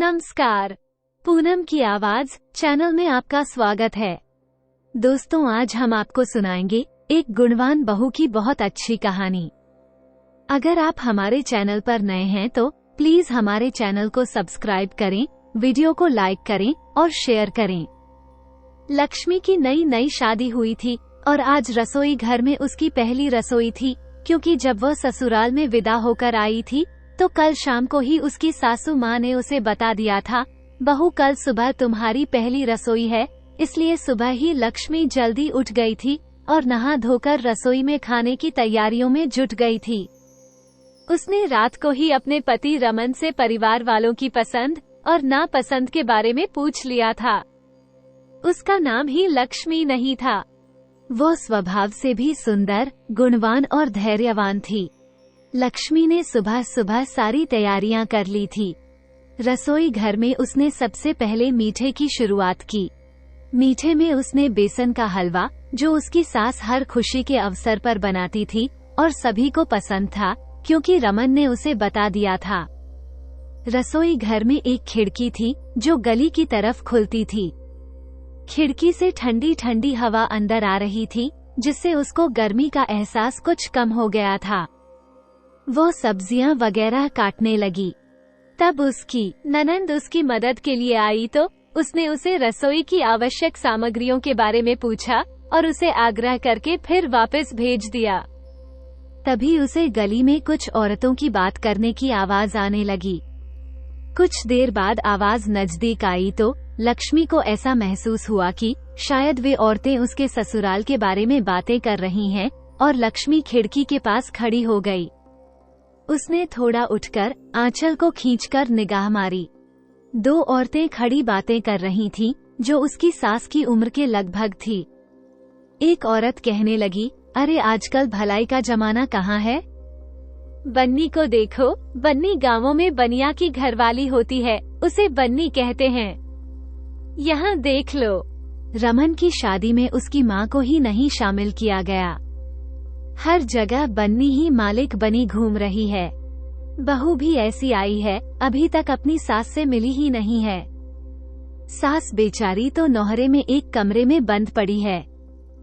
नमस्कार, पूनम की आवाज चैनल में आपका स्वागत है। दोस्तों, आज हम आपको सुनाएंगे एक गुणवान बहू की बहुत अच्छी कहानी। अगर आप हमारे चैनल पर नए हैं तो प्लीज हमारे चैनल को सब्सक्राइब करें, वीडियो को लाइक करें और शेयर करें। लक्ष्मी की नई शादी हुई थी और आज रसोई घर में उसकी पहली रसोई थी, क्योंकि जब वह ससुराल में विदा होकर आई थी तो कल शाम को ही उसकी सासू माँ ने उसे बता दिया था, बहू कल सुबह तुम्हारी पहली रसोई है। इसलिए सुबह ही लक्ष्मी जल्दी उठ गई थी और नहा धोकर रसोई में खाने की तैयारियों में जुट गई थी। उसने रात को ही अपने पति रमन से परिवार वालों की पसंद और नापसंद के बारे में पूछ लिया था। उसका नाम ही लक्ष्मी नहीं था। वो स्वभाव से भी सुंदर, गुणवान और धैर्यवान थी। लक्ष्मी ने सुबह सुबह सारी तैयारियां कर ली थी। रसोई घर में उसने सबसे पहले मीठे की शुरुआत की। मीठे में उसने बेसन का हलवा, जो उसकी सास हर खुशी के अवसर पर बनाती थी और सभी को पसंद था, क्योंकि रमन ने उसे बता दिया था। रसोई घर में एक खिड़की थी जो गली की तरफ खुलती थी। खिड़की से ठंडी ठंडी हवा अंदर आ रही थी, जिससे उसको गर्मी का एहसास कुछ कम हो गया था। वो सब्जियां वगैरह काटने लगी। तब उसकी ननंद उसकी मदद के लिए आई तो उसने उसे रसोई की आवश्यक सामग्रियों के बारे में पूछा और उसे आग्रह करके फिर वापस भेज दिया। तभी उसे गली में कुछ औरतों की बात करने की आवाज आने लगी। कुछ देर बाद आवाज नजदीक आई तो लक्ष्मी को ऐसा महसूस हुआ कि शायद वे औरतें उसके ससुराल के बारे में बातें कर रही हैं, और लक्ष्मी खिड़की के पास खड़ी हो गई। उसने थोड़ा उठकर आंचल को खींचकर निगाह मारी। दो औरतें खड़ी बातें कर रही थीं, जो उसकी सास की उम्र के लगभग थी। एक औरत कहने लगी, अरे आजकल भलाई का जमाना कहाँ है? बन्नी को देखो, बन्नी गांवों में बनिया की घरवाली होती है, उसे बन्नी कहते हैं। यहाँ देख लो। रमन की शादी में उसकी माँ को ही नहीं शामिल किया गया। हर जगह बन्नी ही मालिक बनी घूम रही है। बहू भी ऐसी आई है, अभी तक अपनी सास से मिली ही नहीं है। सास बेचारी तो नौहरे में एक कमरे में बंद पड़ी है।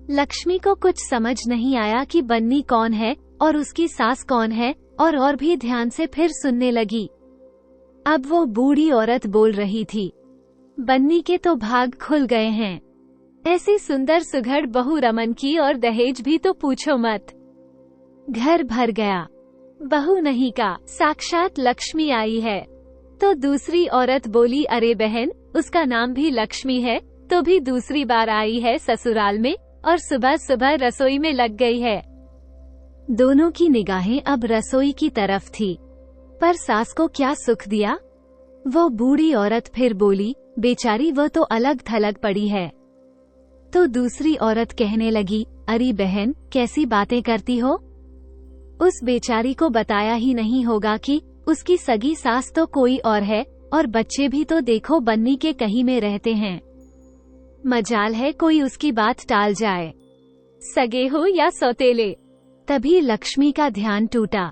लक्ष्मी को कुछ समझ नहीं आया कि बन्नी कौन है और उसकी सास कौन है, और भी ध्यान से फिर सुनने लगी। अब वो बूढ़ी औरत बोल रही थी, बन्नी के तो भाग खुल गए हैं। ऐसी सुंदर सुघड़ बहू रमन की, और दहेज भी तो पूछो मत। घर भर गया। बहू नहीं का साक्षात लक्ष्मी आई है। तो दूसरी औरत बोली, अरे बहन, उसका नाम भी लक्ष्मी है, तो भी दूसरी बार आई है ससुराल में और सुबह सुबह रसोई में लग गई है। दोनों की निगाहें अब रसोई की तरफ थी, पर सास को क्या सुख दिया। वो बूढ़ी औरत फिर बोली, बेचारी वो तो अलग थलग पड़ी है। तो दूसरी औरत कहने लगी, अरे बहन, कैसी बातें करती हो? उस बेचारी को बताया ही नहीं होगा कि उसकी सगी सास तो कोई और है, और बच्चे भी तो देखो बन्नी के कहीं में रहते हैं। मजाल है कोई उसकी बात टाल जाए, सगे हो या सौतेले। तभी लक्ष्मी का ध्यान टूटा।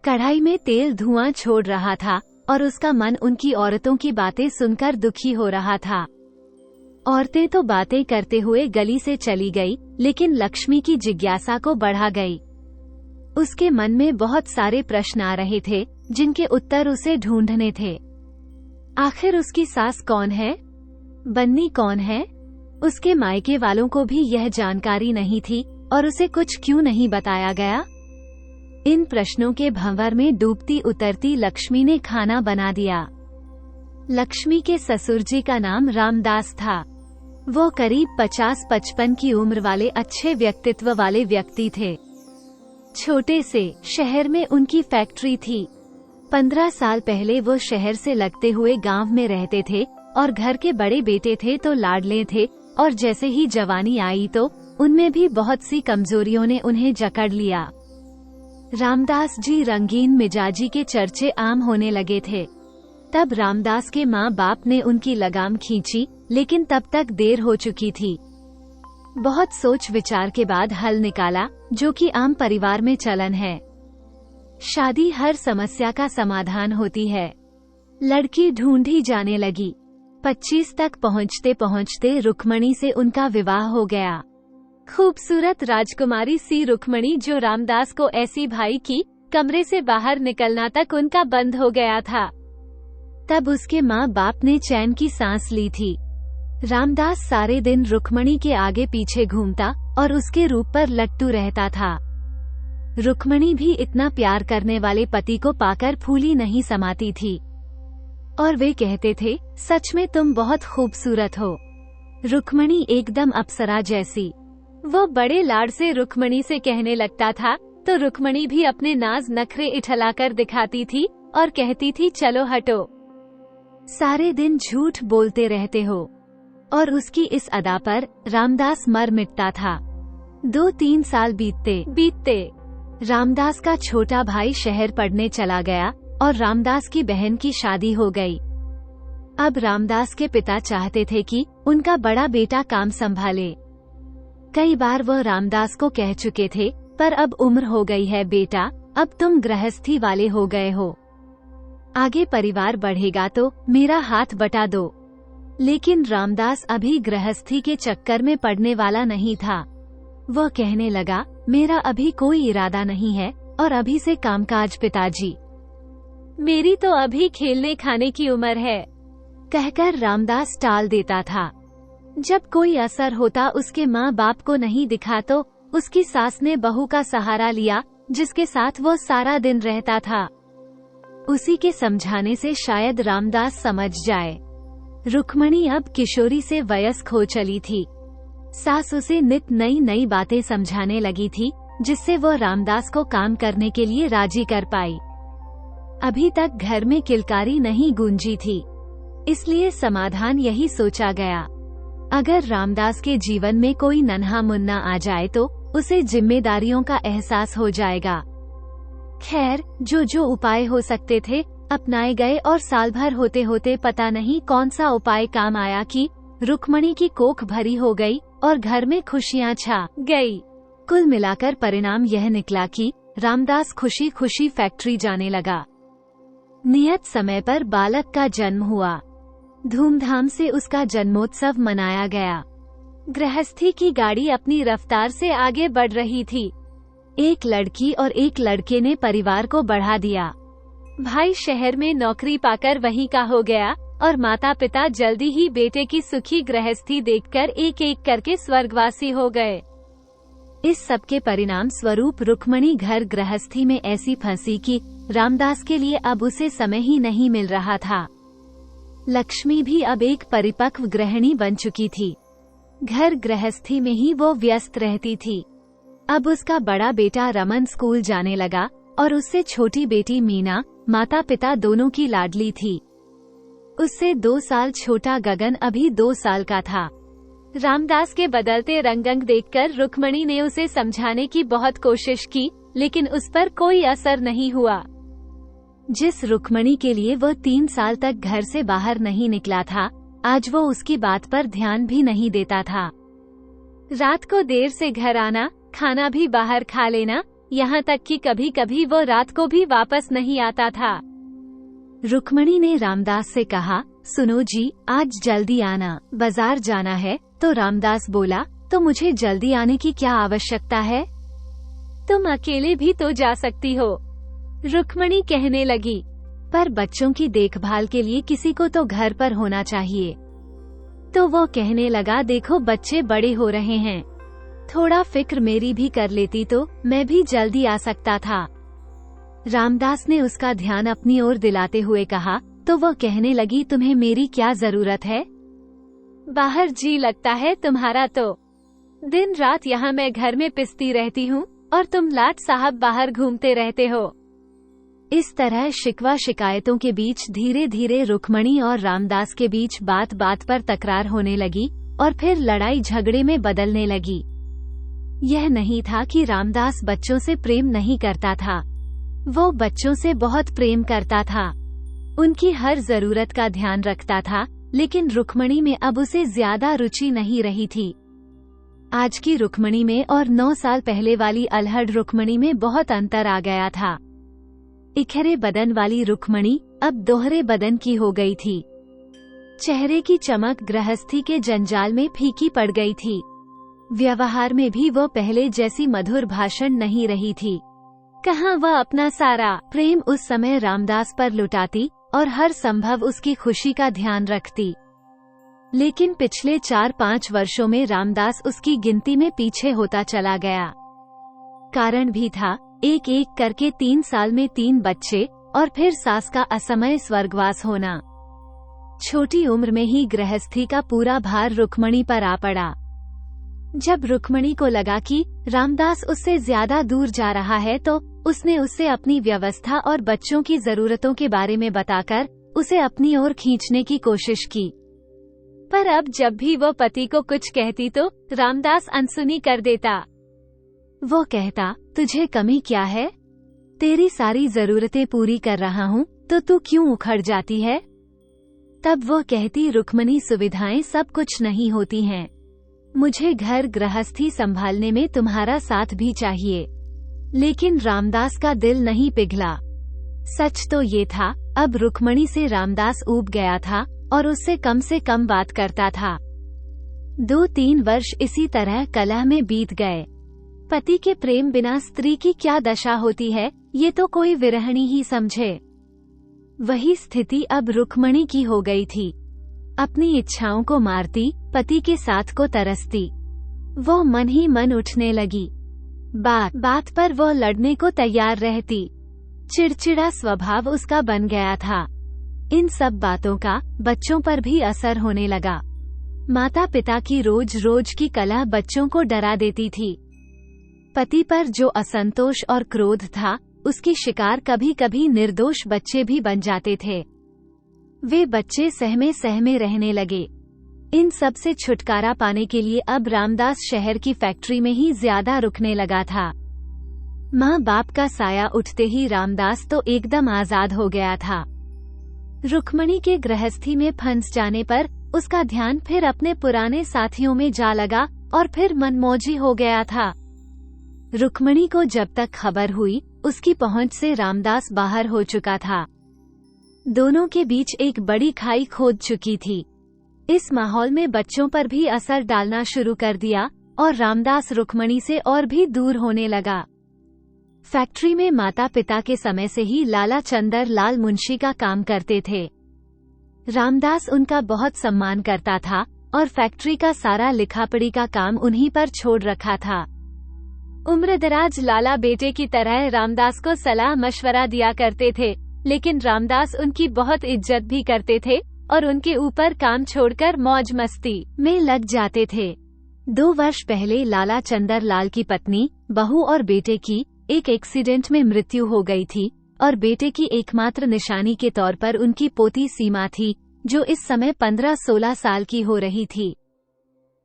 कढ़ाई में तेल धुआं छोड़ रहा था और उसका मन उनकी औरतों की बातें सुनकर दुखी हो रहा था। औरतें तो बातें करते हुए गली से चली गई, लेकिन लक्ष्मी की जिज्ञासा को बढ़ा गई। उसके मन में बहुत सारे प्रश्न आ रहे थे, जिनके उत्तर उसे ढूंढने थे। आखिर उसकी सास कौन है? बन्नी कौन है? उसके मायके वालों को भी यह जानकारी नहीं थी, और उसे कुछ क्यों नहीं बताया गया? इन प्रश्नों के भंवर में डूबती उतरती लक्ष्मी ने खाना बना दिया। लक्ष्मी के ससुर जी का नाम रामदास था। वो करीब 50-55 की उम्र वाले अच्छे व्यक्तित्व वाले व्यक्ति थे। छोटे से शहर में उनकी फैक्ट्री थी। 15 साल पहले वो शहर से लगते हुए गांव में रहते थे और घर के बड़े बेटे थे तो लाडले थे, और जैसे ही जवानी आई तो उनमें भी बहुत सी कमजोरियों ने उन्हें जकड़ लिया। रामदास जी रंगीन मिजाजी के चर्चे आम होने लगे थे। तब रामदास के माँ बाप ने उनकी लगाम खींची, लेकिन तब तक देर हो चुकी थी। बहुत सोच विचार के बाद हल निकाला, जो कि आम परिवार में चलन है। शादी हर समस्या का समाधान होती है। लड़की ढूंढी जाने लगी। 25 तक पहुँचते पहुँचते रुक्मणी से उनका विवाह हो गया। खूबसूरत राजकुमारी सी रुक्मणी, जो रामदास को ऐसी भाई की कमरे से बाहर निकलना तक उनका बंद हो गया था। तब उसके माँ बाप ने चैन की सांस ली थी। रामदास सारे दिन रुक्मणी के आगे पीछे घूमता और उसके रूप पर लट्टू रहता था। रुक्मणी भी इतना प्यार करने वाले पति को पाकर फूली नहीं समाती थी और वे कहते थे, सच में तुम बहुत खूबसूरत हो। रुक्मणी एकदम अप्सरा जैसी। वो बड़े लाड से रुक्मणी से कहने लगता था तो रुक्मणी भी अपने नाज नखरे इठलाकर दिखाती थी और कहती थी, चलो हटो, सारे दिन झूठ बोलते रहते हो। और उसकी इस अदा पर रामदास मर मिटता था। 2-3 साल बीतते रामदास का छोटा भाई शहर पढ़ने चला गया और रामदास की बहन की शादी हो गई। अब रामदास के पिता चाहते थे कि उनका बड़ा बेटा काम संभाले। कई बार वह रामदास को कह चुके थे, पर अब उम्र हो गई है बेटा, अब तुम गृहस्थी वाले हो गए हो, आगे परिवार बढ़ेगा तो मेरा हाथ बटा दो। लेकिन रामदास अभी गृहस्थी के चक्कर में पड़ने वाला नहीं था। वह कहने लगा, मेरा अभी कोई इरादा नहीं है और अभी से कामकाज पिताजी, मेरी तो अभी खेलने खाने की उम्र है, कहकर रामदास टाल देता था। जब कोई असर होता उसके माँ बाप को नहीं दिखा तो उसकी सास ने बहू का सहारा लिया, जिसके साथ वो सारा दिन रहता था। उसी के समझाने से शायद रामदास समझ जाए। रुक्मणी अब किशोरी से वयस्क हो चली थी। सास उसे नित नई नई बातें समझाने लगी थी, जिससे वो रामदास को काम करने के लिए राजी कर पाई। अभी तक घर में किलकारी नहीं गूंजी थी, इसलिए समाधान यही सोचा गया, अगर रामदास के जीवन में कोई नन्हा मुन्ना आ जाए तो उसे जिम्मेदारियों का एहसास हो जाएगा। खैर, जो उपाय हो सकते थे अपनाए गए और साल भर होते होते पता नहीं कौन सा उपाय काम आया कि रुक्मणी की कोख भरी हो गई और घर में खुशियां छा गई। कुल मिलाकर परिणाम यह निकला कि रामदास खुशी खुशी फैक्ट्री जाने लगा। नियत समय पर बालक का जन्म हुआ। धूमधाम से उसका जन्मोत्सव मनाया गया। गृहस्थी की गाड़ी अपनी रफ्तार से आगे बढ़ रही थी। एक लड़की और एक लड़के ने परिवार को बढ़ा दिया। भाई शहर में नौकरी पाकर वहीं का हो गया और माता पिता जल्दी ही बेटे की सुखी गृहस्थी देखकर एक एक करके स्वर्गवासी हो गए। इस सब के परिणाम स्वरूप रुक्मणी घर गृहस्थी में ऐसी फंसी कि रामदास के लिए अब उसे समय ही नहीं मिल रहा था। लक्ष्मी भी अब एक परिपक्व गृहिणी बन चुकी थी। घर गृहस्थी में ही वो व्यस्त रहती थी। अब उसका बड़ा बेटा रमन स्कूल जाने लगा और उससे छोटी बेटी मीना माता पिता दोनों की लाडली थी। उससे 2 साल छोटा गगन अभी 2 साल का था। रामदास के बदलते रंग देखकर रुक्मणी ने उसे समझाने की बहुत कोशिश की, लेकिन उस पर कोई असर नहीं हुआ। जिस रुक्मणी के लिए वो 3 साल तक घर से बाहर नहीं निकला था, आज वो उसकी बात पर ध्यान भी नहीं देता था। रात को देर से घर आना, खाना भी बाहर खा लेना, यहाँ तक कि कभी कभी वो रात को भी वापस नहीं आता था। रुक्मणी ने रामदास से कहा, सुनो जी, आज जल्दी आना, बाजार जाना है। तो रामदास बोला, तो मुझे जल्दी आने की क्या आवश्यकता है? तुम अकेले भी तो जा सकती हो, रुक्मणी कहने लगी। पर बच्चों की देखभाल के लिए किसी को तो घर पर होना चाहिए। तो वो कहने लगा, देखो बच्चे बड़े हो रहे हैं, थोड़ा फिक्र मेरी भी कर लेती तो मैं भी जल्दी आ सकता था। रामदास ने उसका ध्यान अपनी ओर दिलाते हुए कहा, तो वो कहने लगी, तुम्हें मेरी क्या जरूरत है? बाहर जी लगता है तुम्हारा तो। दिन रात यहाँ मैं घर में पिसती रहती हूँ और तुम लाट साहब बाहर घूमते रहते हो। इस तरह शिकवा शिकायतों के बीच धीरे धीरे रुक्मणी और रामदास के बीच बात बात पर तकरार होने लगी और फिर लड़ाई झगड़े में बदलने लगी। यह नहीं था कि रामदास बच्चों से प्रेम नहीं करता था, वो बच्चों से बहुत प्रेम करता था, उनकी हर जरूरत का ध्यान रखता था, लेकिन रुक्मणी में अब उसे ज्यादा रुचि नहीं रही थी। आज की रुक्मणी में और 9 साल पहले वाली अल्हड़ रुक्मणी में बहुत अंतर आ गया था। इखरे बदन वाली रुक्मणी अब दोहरे बदन की हो गई थी। चेहरे की चमक गृहस्थी के जंजाल में फीकी पड़ गई थी। व्यवहार में भी वो पहले जैसी मधुर भाषण नहीं रही थी। कहाँ वह अपना सारा प्रेम उस समय रामदास पर लुटाती और हर संभव उसकी खुशी का ध्यान रखती। लेकिन पिछले 4-5 वर्षों में रामदास उसकी गिनती में पीछे होता चला गया। कारण भी था, एक एक करके 3 साल में 3 बच्चे और फिर सास का असमय स्वर्गवास होना। छोटी उम्र में ही गृहस्थी का पूरा भार रुक्मणी पर आ पड़ा। जब रुक्मणी को लगा कि रामदास उससे ज्यादा दूर जा रहा है तो उसने उससे अपनी व्यवस्था और बच्चों की जरूरतों के बारे में बताकर उसे अपनी ओर खींचने की कोशिश की। पर अब जब भी वो पति को कुछ कहती तो रामदास अनसुनी कर देता। वो कहता, तुझे कमी क्या है? तेरी सारी जरूरतें पूरी कर रहा हूँ तो तू क्यों उखड़ जाती है? तब वो कहती, रुक्मणी सुविधाएं सब कुछ नहीं होती हैं। मुझे घर गृहस्थी संभालने में तुम्हारा साथ भी चाहिए। लेकिन रामदास का दिल नहीं पिघला। सच तो ये था, अब रुक्मणी से रामदास ऊब गया था और उससे कम बात करता था। 2-3 वर्ष इसी तरह कलह में बीत गए। पति के प्रेम बिना स्त्री की क्या दशा होती है, ये तो कोई विरहणी ही समझे। वही स्थिति अब रुक्मणी की हो गई थी। अपनी इच्छाओं को मारती, पति के साथ को तरसती। वो मन ही मन उठने लगी। बात पर वो लड़ने को तैयार रहती। चिड़चिड़ा स्वभाव उसका बन गया था। इन सब बातों का बच्चों पर भी असर होने लगा। माता पिता की रोज रोज की कलह बच्चों को डरा देती थी। पति पर जो असंतोष और क्रोध था, उसकी शिकार कभी कभी निर्दोष बच्चे भी बन जाते थे। वे बच्चे सहमे सहमे रहने लगे। इन सब से छुटकारा पाने के लिए अब रामदास शहर की फैक्ट्री में ही ज्यादा रुकने लगा था। माँ बाप का साया उठते ही रामदास तो एकदम आजाद हो गया था। रुक्मणी के गृहस्थी में फंस जाने पर उसका ध्यान फिर अपने पुराने साथियों में जा लगा और फिर मनमौजी हो गया था। रुक्मणी को जब तक खबर हुई, उसकी पहुंच से रामदास बाहर हो चुका था। दोनों के बीच एक बड़ी खाई खोद चुकी थी। इस माहौल में बच्चों पर भी असर डालना शुरू कर दिया और रामदास रुक्मणी से और भी दूर होने लगा। फैक्ट्री में माता पिता के समय से ही लाला चंदर लाल मुंशी का काम करते थे। रामदास उनका बहुत सम्मान करता था और फैक्ट्री का सारा लिखापढ़ी का काम उन्हीं पर छोड़ रखा था। उम्रदराज लाला बेटे की तरह रामदास को सलाह मशवरा दिया करते थे, लेकिन रामदास उनकी बहुत इज्जत भी करते थे और उनके ऊपर काम छोड़कर मौज मस्ती में लग जाते थे। 2 वर्ष पहले लाला चंदर लाल की पत्नी, बहू और बेटे की एक एक्सीडेंट में मृत्यु हो गई थी और बेटे की एकमात्र निशानी के तौर पर उनकी पोती सीमा थी, जो इस समय 15-16 साल की हो रही थी।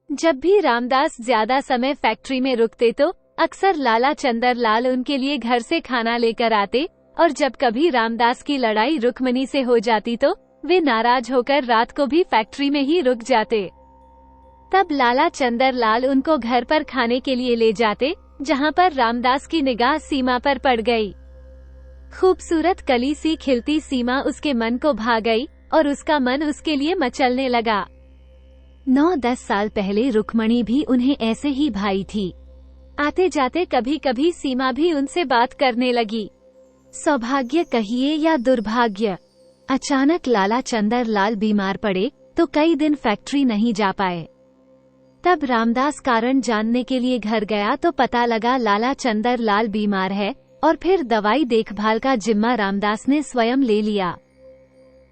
जब भी रामदास ज्यादा समय फैक्ट्री में रुकते तो अक्सर लाला चंदर लाल उनके लिए घर से खाना लेकर आते और जब कभी रामदास की लड़ाई रुक्मणी से हो जाती तो वे नाराज होकर रात को भी फैक्ट्री में ही रुक जाते। तब लाला चंदर लाल उनको घर पर खाने के लिए ले जाते, जहां पर रामदास की निगाह सीमा पर पड़ गई। खूबसूरत कली सी खिलती सीमा उसके मन को भा गई और उसका मन उसके लिए मचलने लगा। 9-10 साल पहले रुक्मणी भी उन्हें ऐसे ही भाई थी। आते जाते कभी कभी सीमा भी उनसे बात करने लगी। सौभाग्य कहिए या दुर्भाग्य, अचानक लाला चंदर लाल बीमार पड़े तो कई दिन फैक्ट्री नहीं जा पाए। तब रामदास कारण जानने के लिए घर गया तो पता लगा लाला चंदर लाल बीमार है और फिर दवाई देखभाल का जिम्मा रामदास ने स्वयं ले लिया।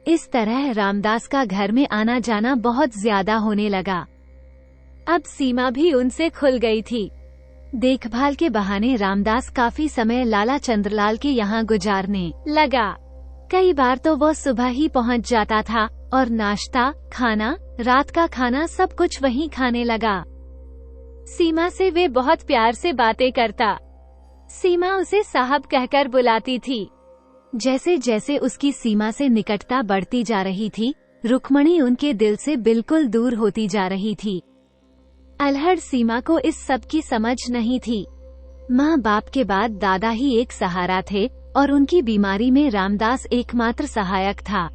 इस तरह रामदास का घर में आना जाना बहुत ज्यादा होने लगा। अब सीमा भी उनसे खुल गई थी। देखभाल के बहाने रामदास काफी समय लाला चंद्रलाल के यहाँ गुजारने लगा। कई बार तो वो सुबह ही पहुँच जाता था और नाश्ता, खाना, रात का खाना सब कुछ वहीं खाने लगा। सीमा से वे बहुत प्यार से बातें करता। सीमा उसे साहब कहकर बुलाती थी। जैसे जैसे उसकी सीमा से निकटता बढ़ती जा रही थी, रुक्मणी उनके दिल से बिल्कुल दूर होती जा रही थी। अल्हड़ सीमा को इस सब की समझ नहीं थी। माँ बाप के बाद दादा ही एक सहारा थे और उनकी बीमारी में रामदास एकमात्र सहायक था।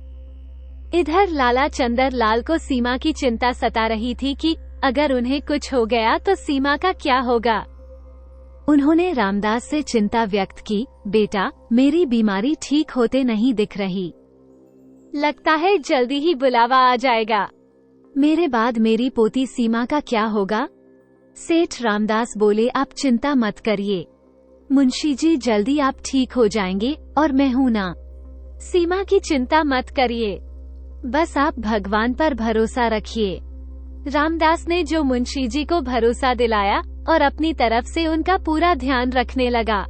इधर लाला चंदर लाल को सीमा की चिंता सता रही थी कि अगर उन्हें कुछ हो गया तो सीमा का क्या होगा। उन्होंने रामदास से चिंता व्यक्त की, बेटा, मेरी बीमारी ठीक होते नहीं दिख रही। लगता है जल्दी ही बुलावा आ जाएगा। मेरे बाद मेरी पोती सीमा का क्या होगा? सेठ रामदास बोले, आप चिंता मत करिए, मुंशी जी जल्दी आप ठीक हो जाएंगे और मैं हूं ना। सीमा की चिंता मत करिए, बस आप भगवान पर भरोसा रखिए। रामदास ने जो मुंशी जी को भरोसा दिलाया और अपनी तरफ से उनका पूरा ध्यान रखने लगा।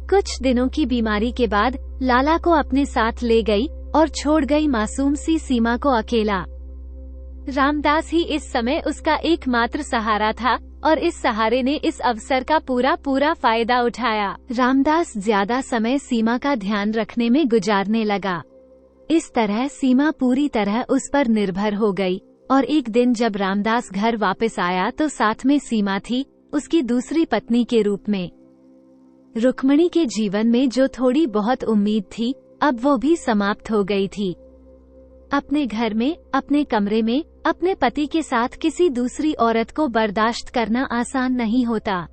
कुछ दिनों की बीमारी के बाद लाला को अपने साथ ले गई और छोड़ गई मासूम सी सीमा को अकेला। रामदास ही इस समय उसका एकमात्र सहारा था और इस सहारे ने इस अवसर का पूरा फायदा उठाया। रामदास ज्यादा समय सीमा का ध्यान रखने में गुजारने लगा। इस तरह सीमा पूरी तरह उस पर निर्भर हो गई और एक दिन जब रामदास घर वापस आया तो साथ में सीमा थी, उसकी दूसरी पत्नी के रूप में। रुक्मिणी के जीवन में जो थोड़ी बहुत उम्मीद थी, अब वो भी समाप्त हो गई थी। अपने घर में, अपने कमरे में, अपने पति के साथ किसी दूसरी औरत को बर्दाश्त करना आसान नहीं होता।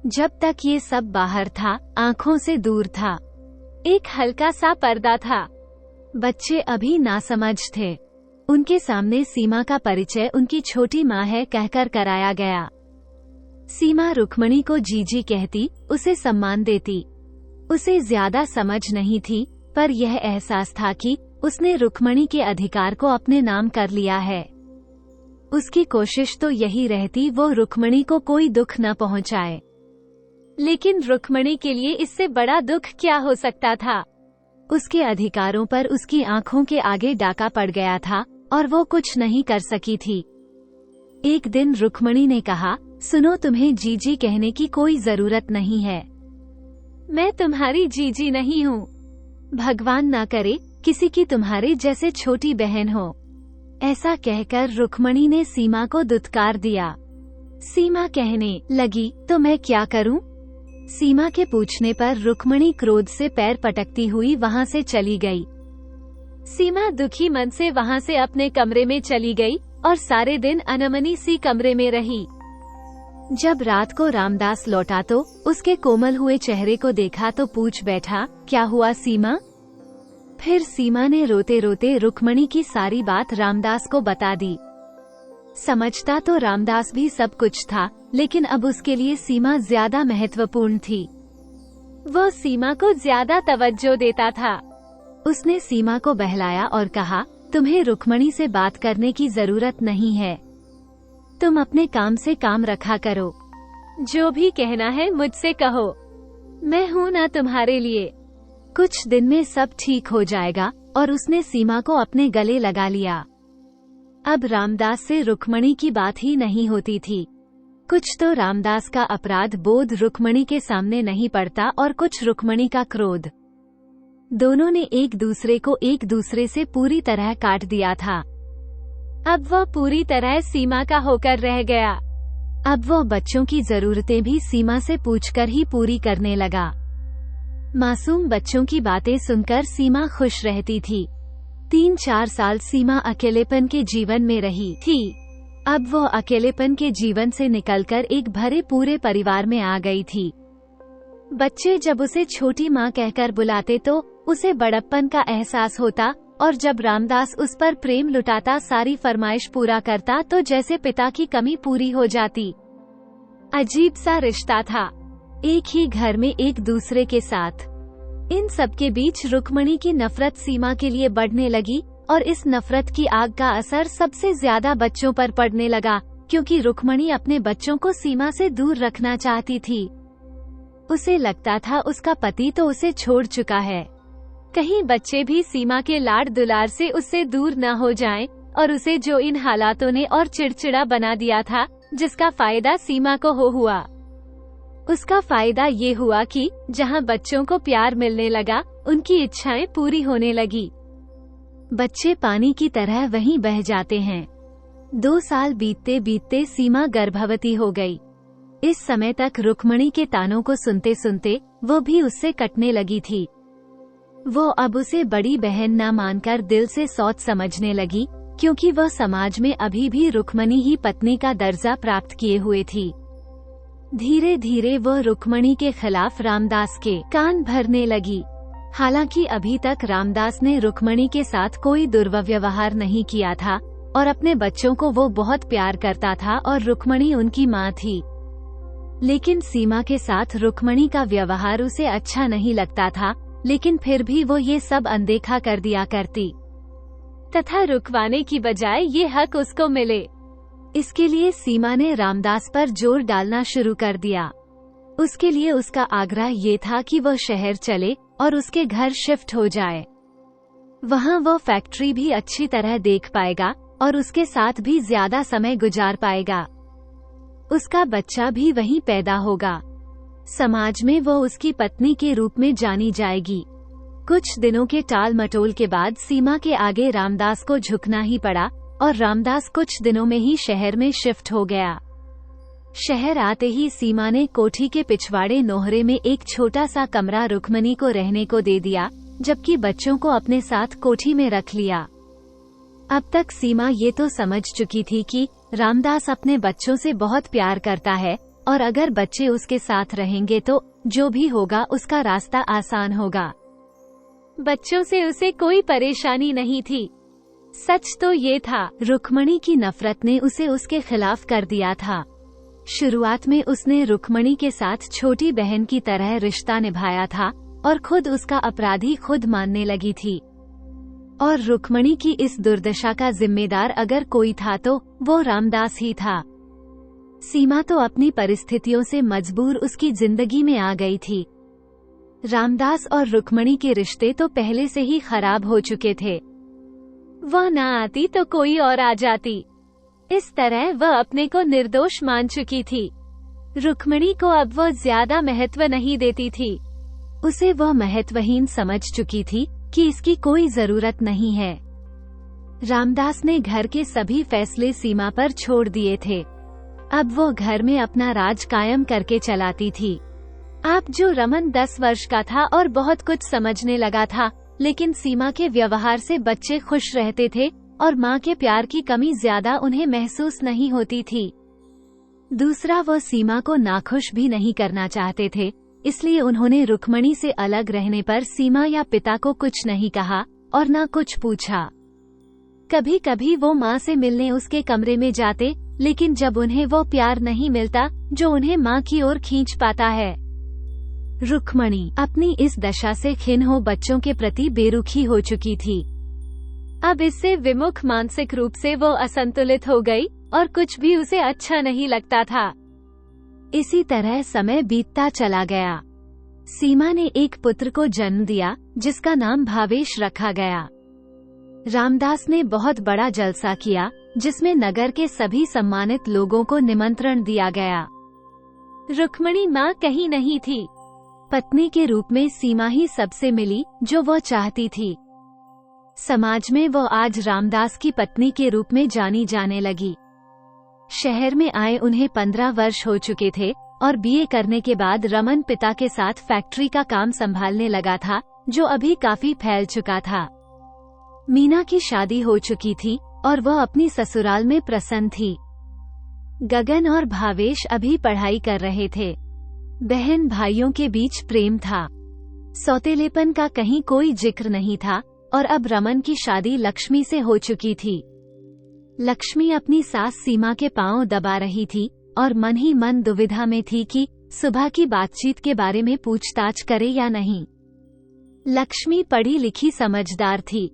जब तक ये सब बाहर था, आंखों से दूर था, एक हल्का सा पर्दा था। बच्चे अभी नासमझ थे। उनके सामने सीमा का परिचय उनकी छोटी माँ है कहकर कराया गया। सीमा रुक्मिणी को जीजी कहती, उसे सम्मान देती। उसे ज्यादा समझ नहीं थी, पर यह एहसास था कि उसने रुक्मिणी के अधिकार को अपने नाम कर लिया है। उसकी कोशिश तो यही रहती वो रुक्मिणी को कोई दुख न पहुंचाए। लेकिन रुक्मिणी के लिए इससे बड़ा दुख क्या हो सकता था? उसके अधिकारों पर उसकी आंखों के आगे डाका पड़ गया था और वो कुछ नहीं कर सकी थी। एक दिन रुक्मिणी ने कहा, सुनो, तुम्हें जीजी कहने की कोई जरूरत नहीं है। मैं तुम्हारी जीजी नहीं हूँ। भगवान ना करे किसी की तुम्हारे जैसे छोटी बहन हो। ऐसा कहकर रुक्मिणी ने सीमा को दुत्कार दिया। सीमा कहने लगी, तो मैं क्या करूं? सीमा के पूछने पर रुक्मिणी क्रोध से पैर पटकती हुई वहां से चली गई। सीमा दुखी मन से वहां से अपने कमरे में चली गई और सारे दिन अनमनी सी कमरे में रही। जब रात को रामदास लौटा तो उसके कोमल हुए चेहरे को देखा तो पूछ बैठा, क्या हुआ सीमा? फिर सीमा ने रोते रोते रुक्मिणी की सारी बात रामदास को बता दी। समझता तो रामदास भी सब कुछ था, लेकिन अब उसके लिए सीमा ज्यादा महत्वपूर्ण थी। वो सीमा को ज्यादा तवज्जो देता था। उसने सीमा को बहलाया और कहा, तुम्हें रुक्मिणी से बात करने की जरूरत नहीं है। तुम अपने काम से काम रखा करो। जो भी कहना है मुझसे कहो, मैं हूँ ना तुम्हारे लिए। कुछ दिन में सब ठीक हो जाएगा और उसने सीमा को अपने गले लगा लिया। अब रामदास से रुक्मिणी की बात ही नहीं होती थी। कुछ तो रामदास का अपराध बोध रुक्मिणी के सामने नहीं पड़ता और कुछ रुक्मिणी का क्रोध। दोनों ने एक दूसरे से पूरी तरह काट दिया था। अब वह पूरी तरह सीमा का होकर रह गया। अब वह बच्चों की जरूरतें भी सीमा से पूछकर ही पूरी करने लगा। मासूम बच्चों की बातें सुनकर सीमा खुश रहती थी। 3-4 साल सीमा अकेलेपन के जीवन में रही थी। अब वो अकेलेपन के जीवन से निकलकर एक भरे पूरे परिवार में आ गई थी। बच्चे जब उसे छोटी माँ कहकर बुलाते तो उसे बड़प्पन का एहसास होता और जब रामदास उस पर प्रेम लुटाता, सारी फरमाइश पूरा करता तो जैसे पिता की कमी पूरी हो जाती। अजीब सा रिश्ता था, एक ही घर में एक दूसरे के साथ। इन सब के बीच रुक्मिणी की नफरत सीमा के लिए बढ़ने लगी और इस नफरत की आग का असर सबसे ज्यादा बच्चों पर पड़ने लगा, क्योंकि रुक्मिणी अपने बच्चों को सीमा से दूर रखना चाहती थी। उसे लगता था उसका पति तो उसे छोड़ चुका है, कहीं बच्चे भी सीमा के लाड दुलार से उससे दूर न हो जाएं, और उसे जो इन हालातों ने और चिड़चिड़ा बना दिया था, जिसका फायदा सीमा को हुआ। उसका फायदा ये हुआ कि जहाँ बच्चों को प्यार मिलने लगा, उनकी इच्छाएं पूरी होने लगी। बच्चे पानी की तरह वहीं बह जाते हैं। 2 साल बीतते बीतते सीमा गर्भवती हो गई। इस समय तक रुक्मणी के तानों को सुनते सुनते वो भी उससे कटने लगी थी। वो अब उसे बड़ी बहन न मानकर दिल से सोच समझने लगी, क्योंकि वह समाज में अभी भी रुक्मणी ही पत्नी का दर्जा प्राप्त किए हुए थी। धीरे धीरे वह रुक्मणी के खिलाफ रामदास के कान भरने लगी। हालांकि अभी तक रामदास ने रुक्मणी के साथ कोई दुर्व्यवहार नहीं किया था और अपने बच्चों को वो बहुत प्यार करता था और रुक्मणी उनकी माँ थी। लेकिन सीमा के साथ रुक्मणी का व्यवहार उसे अच्छा नहीं लगता था, लेकिन फिर भी वो ये सब अनदेखा कर दिया करती तथा रुकवाने की बजाय ये हक उसको मिले, इसके लिए सीमा ने रामदास पर जोर डालना शुरू कर दिया। उसके लिए उसका आग्रह ये था कि वह शहर चले और उसके घर शिफ्ट हो जाए। वहाँ वो फैक्ट्री भी अच्छी तरह देख पाएगा और उसके साथ भी ज्यादा समय गुजार पाएगा। उसका बच्चा भी वहीं पैदा होगा। समाज में वो उसकी पत्नी के रूप में जानी जाएगी। कुछ दिनों के टाल मटोल के बाद सीमा के आगे रामदास को झुकना ही पड़ा और रामदास कुछ दिनों में ही शहर में शिफ्ट हो गया। शहर आते ही सीमा ने कोठी के पिछवाड़े नोहरे में एक छोटा सा कमरा रुक्मणी को रहने को दे दिया, जबकि बच्चों को अपने साथ कोठी में रख लिया। अब तक सीमा ये तो समझ चुकी थी कि रामदास अपने बच्चों से बहुत प्यार करता है और अगर बच्चे उसके साथ रहेंगे तो जो भी होगा उसका रास्ता आसान होगा। बच्चों से उसे कोई परेशानी नहीं थी। सच तो ये था, रुक्मणी की नफरत ने उसे उसके खिलाफ कर दिया था। शुरुआत में उसने रुक्मणी के साथ छोटी बहन की तरह रिश्ता निभाया था और खुद उसका अपराधी खुद मानने लगी थी। और रुक्मणी की इस दुर्दशा का जिम्मेदार अगर कोई था तो वो रामदास ही था। सीमा तो अपनी परिस्थितियों से मजबूर उसकी जिंदगी में आ गई थी। रामदास और रुक्मणी के रिश्ते तो पहले से ही खराब हो चुके थे। वह न आती तो कोई और आ जाती। इस तरह वह अपने को निर्दोष मान चुकी थी। रुक्मणी को अब वह ज्यादा महत्व नहीं देती थी। उसे वह महत्वहीन समझ चुकी थी कि इसकी कोई जरूरत नहीं है। रामदास ने घर के सभी फैसले सीमा पर छोड़ दिए थे। अब वो घर में अपना राज कायम करके चलाती थी। आप जो रमन 10 वर्ष का था और बहुत कुछ समझने लगा था, लेकिन सीमा के व्यवहार से बच्चे खुश रहते थे और माँ के प्यार की कमी ज्यादा उन्हें महसूस नहीं होती थी। दूसरा, वो सीमा को नाखुश भी नहीं करना चाहते थे, इसलिए उन्होंने रुक्मणी से अलग रहने पर सीमा या पिता को कुछ नहीं कहा और न कुछ पूछा। कभी कभी वो माँ से मिलने उसके कमरे में जाते, लेकिन जब उन्हें वो प्यार नहीं मिलता जो उन्हें माँ की ओर खींच पाता है। रुक्मणी अपनी इस दशा से खिन्न हो बच्चों के प्रति बेरुखी हो चुकी थी। अब इससे विमुख मानसिक रूप से वो असंतुलित हो गई और कुछ भी उसे अच्छा नहीं लगता था। इसी तरह समय बीतता चला गया। सीमा ने एक पुत्र को जन्म दिया जिसका नाम भावेश रखा गया। रामदास ने बहुत बड़ा जलसा किया जिसमें नगर के सभी सम्मानित लोगों को निमंत्रण दिया गया। रुक्मणी माँ कहीं नहीं थी। पत्नी के रूप में सीमा ही सबसे मिली जो वो चाहती थी। समाज में वो आज रामदास की पत्नी के रूप में जानी जाने लगी। शहर में आए उन्हें 15 वर्ष हो चुके थे और बीए करने के बाद रमन पिता के साथ फैक्ट्री का काम संभालने लगा था, जो अभी काफी फैल चुका था। मीना की शादी हो चुकी थी और वह अपनी ससुराल में प्रसन्न थी। गगन और भावेश अभी पढ़ाई कर रहे थे। बहन भाइयों के बीच प्रेम था। सौतेलेपन का कहीं कोई जिक्र नहीं था और अब रमन की शादी लक्ष्मी से हो चुकी थी। लक्ष्मी अपनी सास सीमा के पांव दबा रही थी और मन ही मन दुविधा में थी कि सुबह की बातचीत के बारे में पूछताछ करे या नहीं। लक्ष्मी पढ़ी लिखी समझदार थी।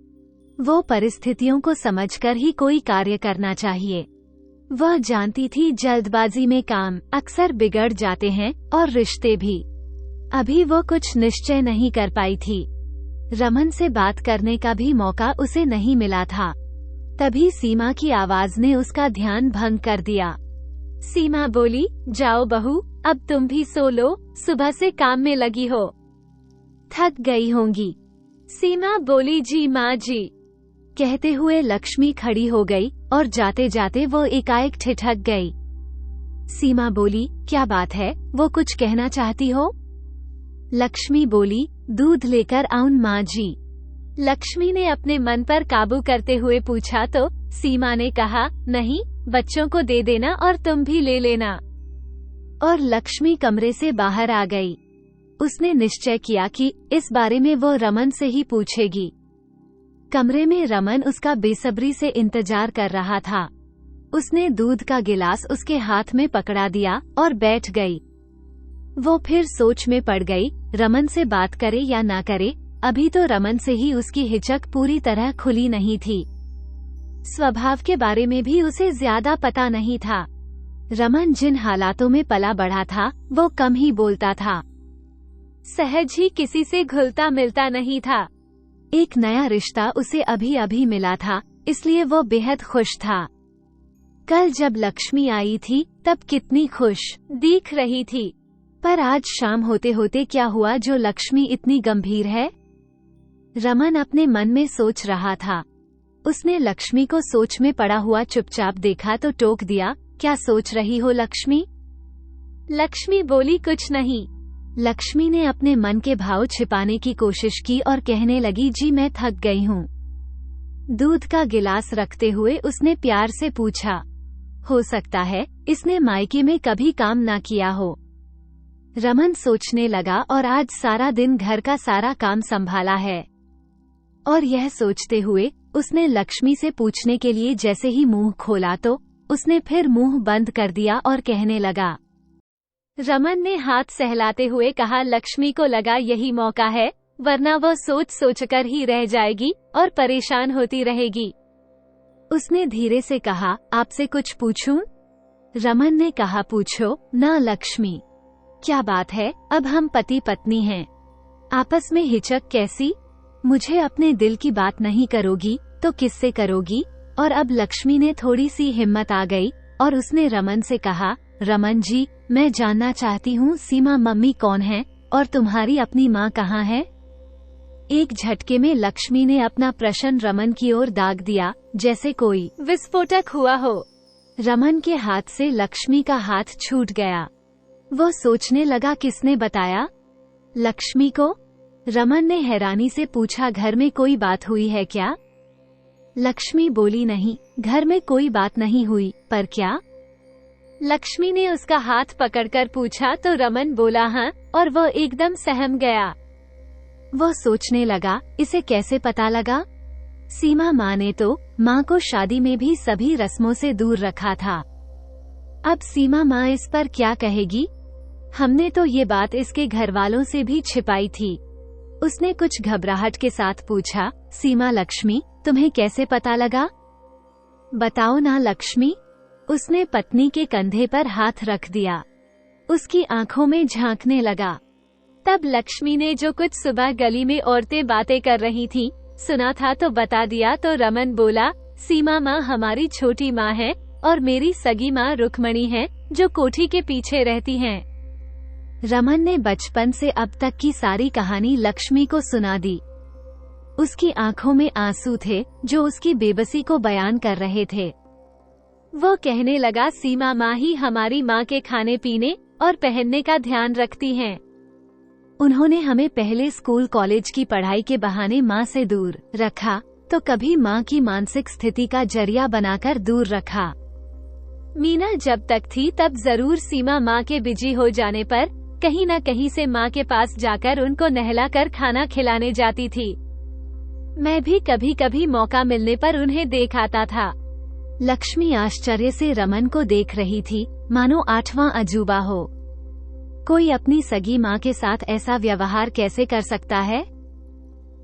वो परिस्थितियों को समझकर ही कोई कार्य करना चाहिए। वह जानती थी जल्दबाजी में काम अक्सर बिगड़ जाते हैं और रिश्ते भी। अभी वो कुछ निश्चय नहीं कर पाई थी। रमन से बात करने का भी मौका उसे नहीं मिला था। तभी सीमा की आवाज ने उसका ध्यान भंग कर दिया। सीमा बोली, जाओ बहू, अब तुम भी सो लो, सुबह से काम में लगी हो, थक गई होंगी। सीमा बोली, जी माँ जी। कहते हुए लक्ष्मी खड़ी हो गई और जाते जाते वो एकाएक ठिठक गई। सीमा बोली, क्या बात है, वो कुछ कहना चाहती हो? लक्ष्मी बोली, दूध लेकर आऊं माँ जी। लक्ष्मी ने अपने मन पर काबू करते हुए पूछा तो सीमा ने कहा, नहीं, बच्चों को दे देना और तुम भी ले लेना। और लक्ष्मी कमरे से बाहर आ गई। उसने निश्चय किया कि इस बारे में वो रमन से ही पूछेगी। कमरे में रमन उसका बेसब्री से इंतजार कर रहा था। उसने दूध का गिलास उसके हाथ में पकड़ा दिया और बैठ गई। वो फिर सोच में पड़ गई, रमन से बात करे या ना करे। अभी तो रमन से ही उसकी हिचक पूरी तरह खुली नहीं थी। स्वभाव के बारे में भी उसे ज्यादा पता नहीं था। रमन जिन हालातों में पला बढ़ा था वो कम ही बोलता था, सहज ही किसी से घुलता मिलता नहीं था। एक नया रिश्ता उसे अभी अभी मिला था, इसलिए वो बेहद खुश था। कल जब लक्ष्मी आई थी तब कितनी खुश दिख रही थी, पर आज शाम होते होते क्या हुआ जो लक्ष्मी इतनी गंभीर है? रमन अपने मन में सोच रहा था। उसने लक्ष्मी को सोच में पड़ा हुआ चुपचाप देखा तो टोक दिया, क्या सोच रही हो लक्ष्मी? लक्ष्मी बोली, कुछ नहीं। लक्ष्मी ने अपने मन के भाव छिपाने की कोशिश की और कहने लगी, जी मैं थक गई हूँ। दूध का गिलास रखते हुए उसने प्यार से पूछा, हो सकता है इसने मायके में कभी काम ना किया हो। रमन सोचने लगा और आज सारा दिन घर का सारा काम संभाला है। और यह सोचते हुए उसने लक्ष्मी से पूछने के लिए जैसे ही मुंह खोला तो उसने फिर मुंह बंद कर दिया और कहने लगा। रमन ने हाथ सहलाते हुए कहा, लक्ष्मी को लगा यही मौका है, वरना वो सोच सोचकर ही रह जाएगी और परेशान होती रहेगी। उसने धीरे से कहा, आपसे कुछ पूछूं? रमन ने कहा, पूछो ना लक्ष्मी। क्या बात है, अब हम पति पत्नी हैं, आपस में हिचक कैसी? मुझे अपने दिल की बात नहीं करोगी तो किससे करोगी? और अब लक्ष्मी ने थोड़ी सी हिम्मत आ गई और उसने रमन से कहा, रमन जी, मैं जानना चाहती हूँ सीमा मम्मी कौन है और तुम्हारी अपनी माँ कहाँ है? एक झटके में लक्ष्मी ने अपना प्रश्न रमन की ओर दाग दिया, जैसे कोई विस्फोटक हुआ हो। रमन के हाथ से लक्ष्मी का हाथ छूट गया। वो सोचने लगा, किसने बताया? लक्ष्मी को? रमन ने हैरानी से पूछा, घर में कोई बात हुई है क्या? लक्ष्मी बोली, नहीं, घर में कोई बात नहीं हुई, पर क्या? लक्ष्मी ने उसका हाथ पकड़कर पूछा तो रमन बोला, हाँ, और वो एकदम सहम गया। वो सोचने लगा, इसे कैसे पता लगा? सीमा माँ ने तो माँ को शादी में भी सभी रस्मों से दूर रखा था। अब सीमा माँ इस पर क्या कहेगी? हमने तो ये बात इसके घर वालों से भी छिपाई थी। उसने कुछ घबराहट के साथ पूछा, सीमा लक्ष्मी, तुम्हें कैसे पता लगा? बताओ ना लक्ष्मी। उसने पत्नी के कंधे पर हाथ रख दिया। उसकी आंखों में झांकने लगा। तब लक्ष्मी ने जो कुछ सुबह गली में औरतें बातें कर रही थीं, सुना था तो बता दिया। तो रमन बोला, सीमा माँ हमारी छोटी माँ है और मेरी सगी माँ रुक्मणी है जो कोठी के पीछे रहती हैं। रमन ने बचपन से अब तक की सारी कहानी लक्ष्मी को सुना दी। उसकी आंखों में आंसू थे जो उसकी बेबसी को बयान कर रहे थे। वो कहने लगा, सीमा माँ ही हमारी माँ के खाने पीने और पहनने का ध्यान रखती हैं। उन्होंने हमें पहले स्कूल कॉलेज की पढ़ाई के बहाने माँ से दूर रखा, तो कभी माँ की मानसिक स्थिति का जरिया बनाकर दूर रखा। मीना जब तक थी तब जरूर सीमा माँ के बिजी हो जाने पर कहीं न कहीं से माँ के पास जाकर उनको नहलाकर खाना खिलाने जाती थी। मैं भी कभी कभी मौका मिलने पर उन्हें देख आता था। लक्ष्मी आश्चर्य से रमन को देख रही थी, मानो आठवां अजूबा हो। कोई अपनी सगी माँ के साथ ऐसा व्यवहार कैसे कर सकता है?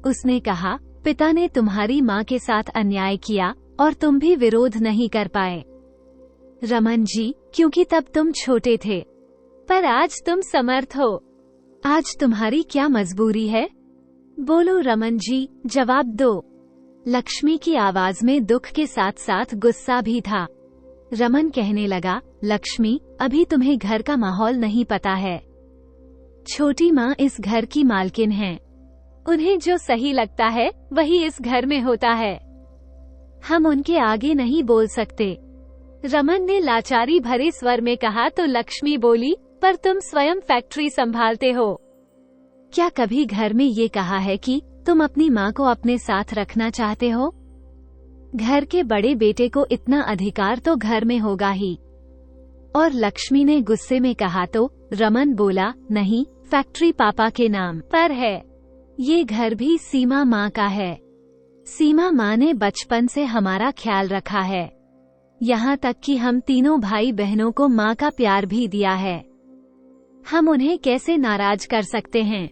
उसने कहा, पिता ने तुम्हारी माँ के साथ अन्याय किया और तुम भी विरोध नहीं कर पाए। रमन जी, क्योंकि तब तुम छोटे थे, पर आज तुम समर्थ हो। आज तुम्हारी क्या मजबूरी है? बोलो रमन जी, जवाब दो। लक्ष्मी की आवाज में दुख के साथ साथ गुस्सा भी था। रमन कहने लगा, लक्ष्मी, अभी तुम्हें घर का माहौल नहीं पता है। छोटी माँ इस घर की मालकिन हैं। उन्हें जो सही लगता है वही इस घर में होता है। हम उनके आगे नहीं बोल सकते। रमन ने लाचारी भरे स्वर में कहा तो लक्ष्मी बोली, पर तुम स्वयं फैक्ट्री संभालते हो। क्या कभी घर में ये कहा है कि तुम अपनी माँ को अपने साथ रखना चाहते हो? घर के बड़े बेटे को इतना अधिकार तो घर में होगा ही। और लक्ष्मी ने गुस्से में कहा तो रमन बोला, नहीं, फैक्ट्री पापा के नाम पर है। ये घर भी सीमा माँ का है। सीमा माँ ने बचपन से हमारा ख्याल रखा है, यहाँ तक कि हम तीनों भाई बहनों को माँ का प्यार भी दिया है। हम उन्हें कैसे नाराज कर सकते हैं?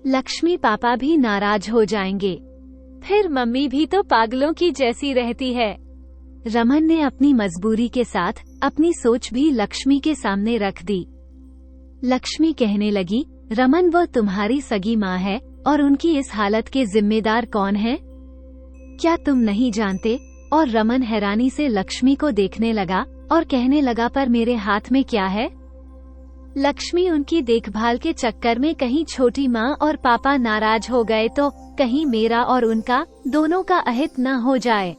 लक्ष्मी पापा भी नाराज हो जाएंगे। फिर मम्मी भी तो पागलों की जैसी रहती है। रमन ने अपनी मजबूरी के साथ अपनी सोच भी लक्ष्मी के सामने रख दी। लक्ष्मी कहने लगी, रमन वो तुम्हारी सगी माँ है और उनकी इस हालत के जिम्मेदार कौन है? क्या तुम नहीं जानते? और रमन हैरानी से लक्ष्मी को देखने लगा और कहने लगा, पर मेरे हाथ में क्या है? लक्ष्मी उनकी देखभाल के चक्कर में कहीं छोटी माँ और पापा नाराज हो गए तो कहीं मेरा और उनका दोनों का अहित न हो जाए।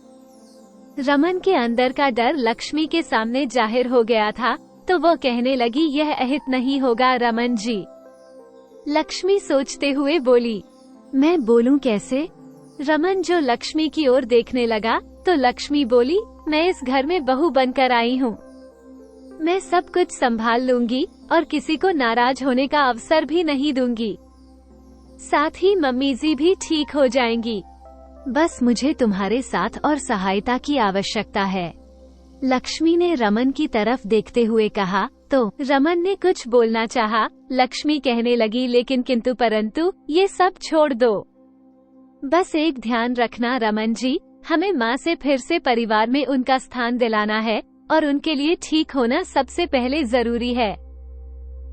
रमन के अंदर का डर लक्ष्मी के सामने जाहिर हो गया था तो वो कहने लगी, यह अहित नहीं होगा रमन जी। लक्ष्मी सोचते हुए बोली, मैं बोलूं कैसे? रमन जो लक्ष्मी की ओर देखने लगा तो लक्ष्मी बोली, मैं इस घर में बहू बनकर आई हूँ। मैं सब कुछ संभाल लूंगी और किसी को नाराज होने का अवसर भी नहीं दूंगी। साथ ही मम्मी जी भी ठीक हो जाएंगी। बस मुझे तुम्हारे साथ और सहायता की आवश्यकता है। लक्ष्मी ने रमन की तरफ देखते हुए कहा तो रमन ने कुछ बोलना चाहा। लक्ष्मी कहने लगी, लेकिन किंतु परंतु ये सब छोड़ दो। बस एक ध्यान रखना रमन जी, हमें माँ से फिर से परिवार में उनका स्थान दिलाना है और उनके लिए ठीक होना सबसे पहले जरूरी है।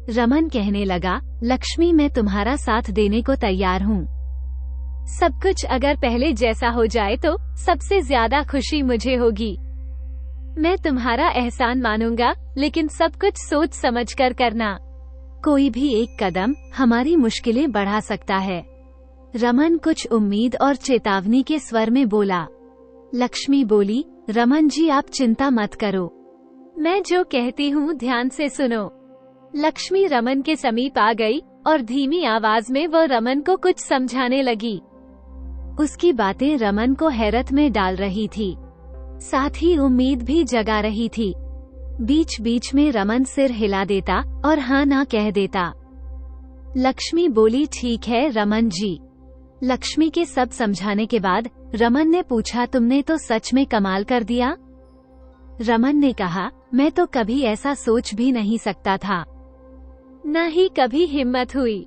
रमन कहने लगा, लक्ष्मी मैं तुम्हारा साथ देने को तैयार हूँ। सब कुछ अगर पहले जैसा हो जाए तो सबसे ज्यादा खुशी मुझे होगी। मैं तुम्हारा एहसान मानूंगा, लेकिन सब कुछ सोच समझ कर करना। कोई भी एक कदम हमारी मुश्किलें बढ़ा सकता है। रमन कुछ उम्मीद और चेतावनी के स्वर में बोला। लक्ष्मी बोली, रमन जी आप चिंता मत करो, मैं जो कहती हूँ ध्यान से सुनो। लक्ष्मी रमन के समीप आ गई और धीमी आवाज में वो रमन को कुछ समझाने लगी। उसकी बातें रमन को हैरत में डाल रही थी, साथ ही उम्मीद भी जगा रही थी। बीच बीच में रमन सिर हिला देता और हाँ ना कह देता। लक्ष्मी बोली, ठीक है रमन जी। लक्ष्मी के सब समझाने के बाद रमन ने पूछा, तुमने तो सच में कमाल कर दिया। रमन ने कहा, मैं तो कभी ऐसा सोच भी नहीं सकता था, न ही कभी हिम्मत हुई।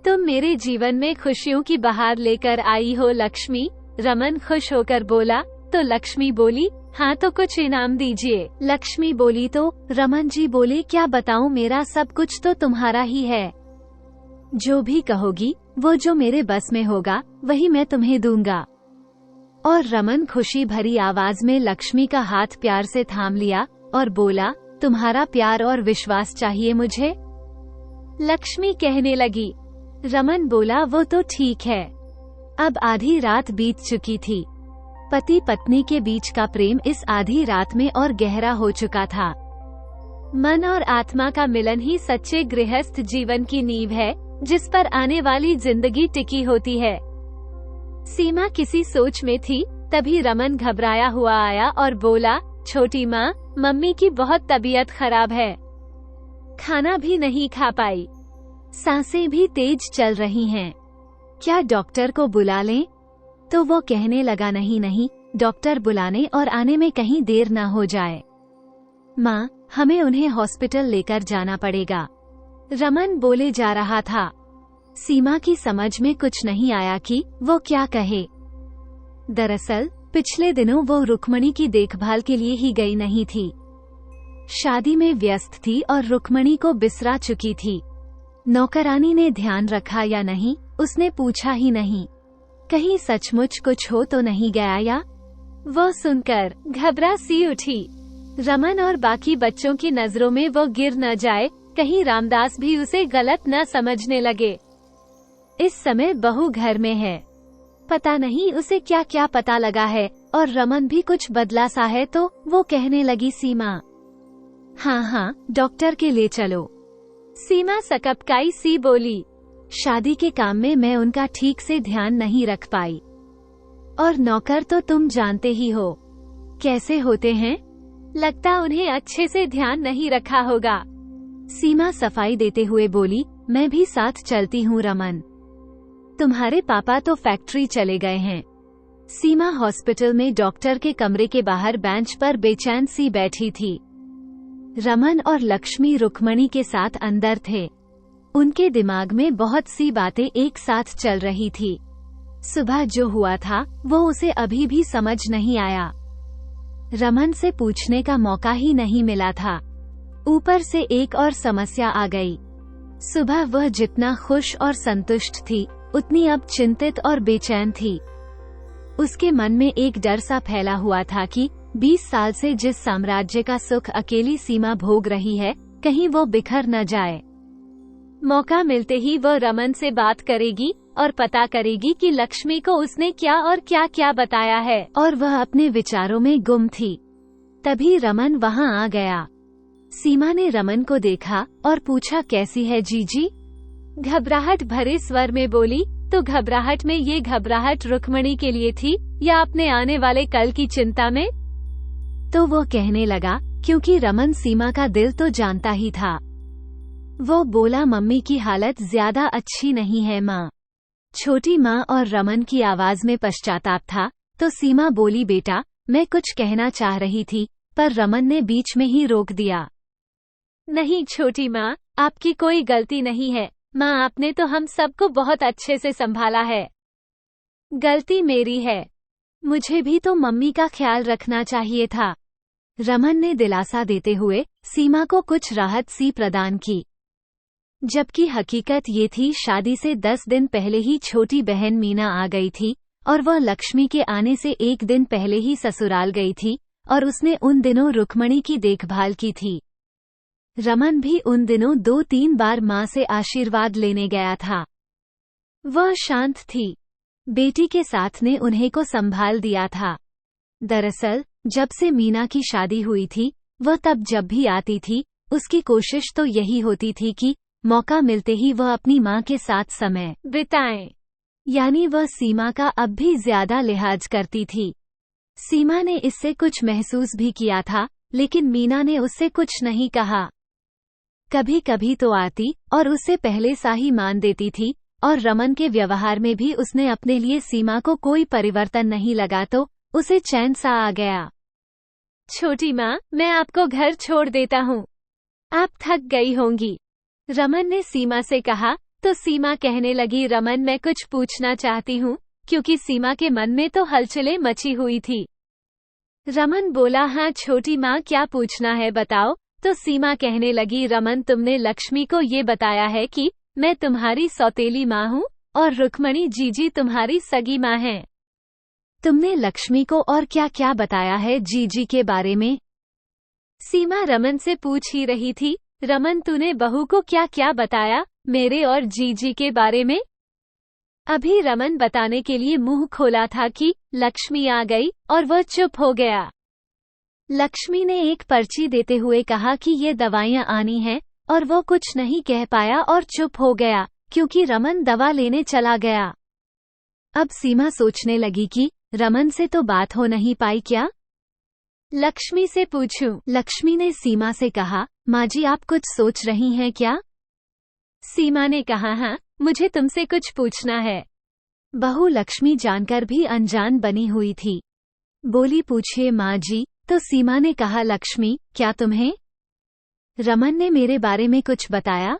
तुम मेरे जीवन में खुशियों की बहार लेकर आई हो लक्ष्मी। रमन खुश होकर बोला तो लक्ष्मी बोली, हाँ तो कुछ इनाम दीजिए। लक्ष्मी बोली तो रमन जी बोले, क्या बताऊं, मेरा सब कुछ तो तुम्हारा ही है। जो भी कहोगी वो जो मेरे बस में होगा वही मैं तुम्हें दूंगा। और रमन खुशी भरी आवाज में लक्ष्मी का हाथ प्यार से थाम लिया और बोला, तुम्हारा प्यार और विश्वास चाहिए मुझे। लक्ष्मी कहने लगी। रमन बोला, वो तो ठीक है। अब आधी रात बीत चुकी थी। पति पत्नी के बीच का प्रेम इस आधी रात में और गहरा हो चुका था। मन और आत्मा का मिलन ही सच्चे गृहस्थ जीवन की नींव है, जिस पर आने वाली जिंदगी टिकी होती है। सीमा किसी सोच में थी, तभी रमन घबराया हुआ आया और बोला, छोटी माँ, मम्मी की बहुत तबीयत खराब है, खाना भी नहीं खा पाई, सांसें भी तेज चल रही हैं। क्या डॉक्टर को बुला लें? तो वो कहने लगा, नहीं नहीं, डॉक्टर बुलाने और आने में कहीं देर ना हो जाए। माँ, हमें उन्हें हॉस्पिटल लेकर जाना पड़ेगा, रमन बोले जा रहा था। सीमा की समझ में कुछ नहीं आया कि वो क्या कहे। दरअसल पिछले दिनों वो रुक्मणी की देखभाल के लिए ही गई नहीं थी। शादी में व्यस्त थी और रुक्मणी को बिसरा चुकी थी। नौकरानी ने ध्यान रखा या नहीं, उसने पूछा ही नहीं। कहीं सचमुच कुछ हो तो नहीं गया या? वो सुनकर घबरा सी उठी। रमन और बाकी बच्चों की नजरों में वो गिर न जाए, कहीं रामदास भी उसे गलत न समझने लगे। इस समय बहू घर में है, पता नहीं उसे क्या क्या पता लगा है, और रमन भी कुछ बदला सा है। तो वो कहने लगी, सीमा हाँ हाँ डॉक्टर के ले चलो। सीमा सकपकाई सी बोली, शादी के काम में मैं उनका ठीक से ध्यान नहीं रख पाई, और नौकर तो तुम जानते ही हो कैसे होते हैं, लगता उन्हें अच्छे से ध्यान नहीं रखा होगा। सीमा सफाई देते हुए बोली, मैं भी साथ चलती हूँ रमन, तुम्हारे पापा तो फैक्ट्री चले गए हैं। सीमा हॉस्पिटल में डॉक्टर के कमरे के बाहर बेंच पर बेचैन सी बैठी थी। रमन और लक्ष्मी रुक्मणी के साथ अंदर थे। उनके दिमाग में बहुत सी बातें एक साथ चल रही थी। सुबह जो हुआ था वो उसे अभी भी समझ नहीं आया। रमन से पूछने का मौका ही नहीं मिला था। ऊपर से एक और समस्या आ गई। सुबह वह जितना खुश और संतुष्ट थी, उतनी अब चिंतित और बेचैन थी। उसके मन में एक डर सा फैला हुआ था कि 20 साल से जिस साम्राज्य का सुख अकेली सीमा भोग रही है, कहीं वो बिखर न जाए। मौका मिलते ही वह रमन से बात करेगी और पता करेगी कि लक्ष्मी को उसने क्या और क्या क्या बताया है, और वह अपने विचारों में गुम थी। तभी रमन वहां आ गया। सीमा ने रमन को देखा और पूछा, कैसी है जीजी? घबराहट भरे स्वर में बोली, तो घबराहट में ये घबराहट रुक्मणी के लिए थी या अपने आने वाले कल की चिंता में? तो वो कहने लगा, क्योंकि रमन सीमा का दिल तो जानता ही था। वो बोला, मम्मी की हालत ज्यादा अच्छी नहीं है माँ। छोटी माँ और रमन की आवाज में पश्चाताप था। तो सीमा बोली, बेटा मैं कुछ कहना चाह रही थी, पर रमन ने बीच में ही रोक दिया। नहीं छोटी माँ, आपकी कोई गलती नहीं है माँ, आपने तो हम सबको बहुत अच्छे से संभाला है। गलती मेरी है, मुझे भी तो मम्मी का ख्याल रखना चाहिए था। रमन ने दिलासा देते हुए सीमा को कुछ राहत सी प्रदान की। जबकि हकीकत ये थी, शादी से 10 दिन पहले ही छोटी बहन मीना आ गई थी, और वह लक्ष्मी के आने से 1 दिन पहले ही ससुराल गई थी, और उसने उन दिनों रुक्मणी की देखभाल की थी। रमन भी उन दिनों 2-3 बार माँ से आशीर्वाद लेने गया था। वह शांत थी। बेटी के साथ ने उन्हें को संभाल दिया था। दरअसल जब से मीना की शादी हुई थी, वह तब जब भी आती थी, उसकी कोशिश तो यही होती थी कि मौका मिलते ही वह अपनी माँ के साथ समय बिताए। यानी वह सीमा का अब भी ज्यादा लिहाज करती थी। सीमा ने इससे कुछ महसूस भी किया था, लेकिन मीना ने उससे कुछ नहीं कहा। कभी कभी तो आती और उससे पहले सा ही मान देती थी, और रमन के व्यवहार में भी उसने अपने लिए सीमा को कोई परिवर्तन नहीं लगा, तो उसे चैन सा आ गया। छोटी माँ, मैं आपको घर छोड़ देता हूँ, आप थक गई होंगी, रमन ने सीमा से कहा। तो सीमा कहने लगी, रमन मैं कुछ पूछना चाहती हूँ, क्योंकि सीमा के मन में तो हलचलें मची हुई थी। रमन बोला, हाँ छोटी माँ, क्या पूछना है बताओ। तो सीमा कहने लगी, रमन तुमने लक्ष्मी को ये बताया है कि मैं तुम्हारी सौतेली माँ हूँ और रुक्मणी जीजी तुम्हारी सगी माँ है। तुमने लक्ष्मी को और क्या क्या बताया है जीजी के बारे में? सीमा रमन से पूछ ही रही थी, रमन तूने बहू को क्या क्या बताया मेरे और जीजी के बारे में? अभी रमन बताने के लिए मुंह खोला था कि लक्ष्मी आ गई और वह चुप हो गया। लक्ष्मी ने एक पर्ची देते हुए कहा कि ये दवाइयाँ आनी हैं, और वो कुछ नहीं कह पाया और चुप हो गया, क्योंकि रमन दवा लेने चला गया। अब सीमा सोचने लगी कि रमन से तो बात हो नहीं पाई क्या? लक्ष्मी से पूछूं? लक्ष्मी ने सीमा से कहा, माँ जी आप कुछ सोच रही हैं क्या? सीमा ने कहा, हाँ मुझे तुमसे कुछ पूछना है। बहू लक्ष्मी जानकर भी अनजान बनी हुई थी। बोली, पूछिए माँ जी। तो सीमा ने कहा, लक्ष्मी क्या तुम्हें रमन ने मेरे बारे में कुछ बताया?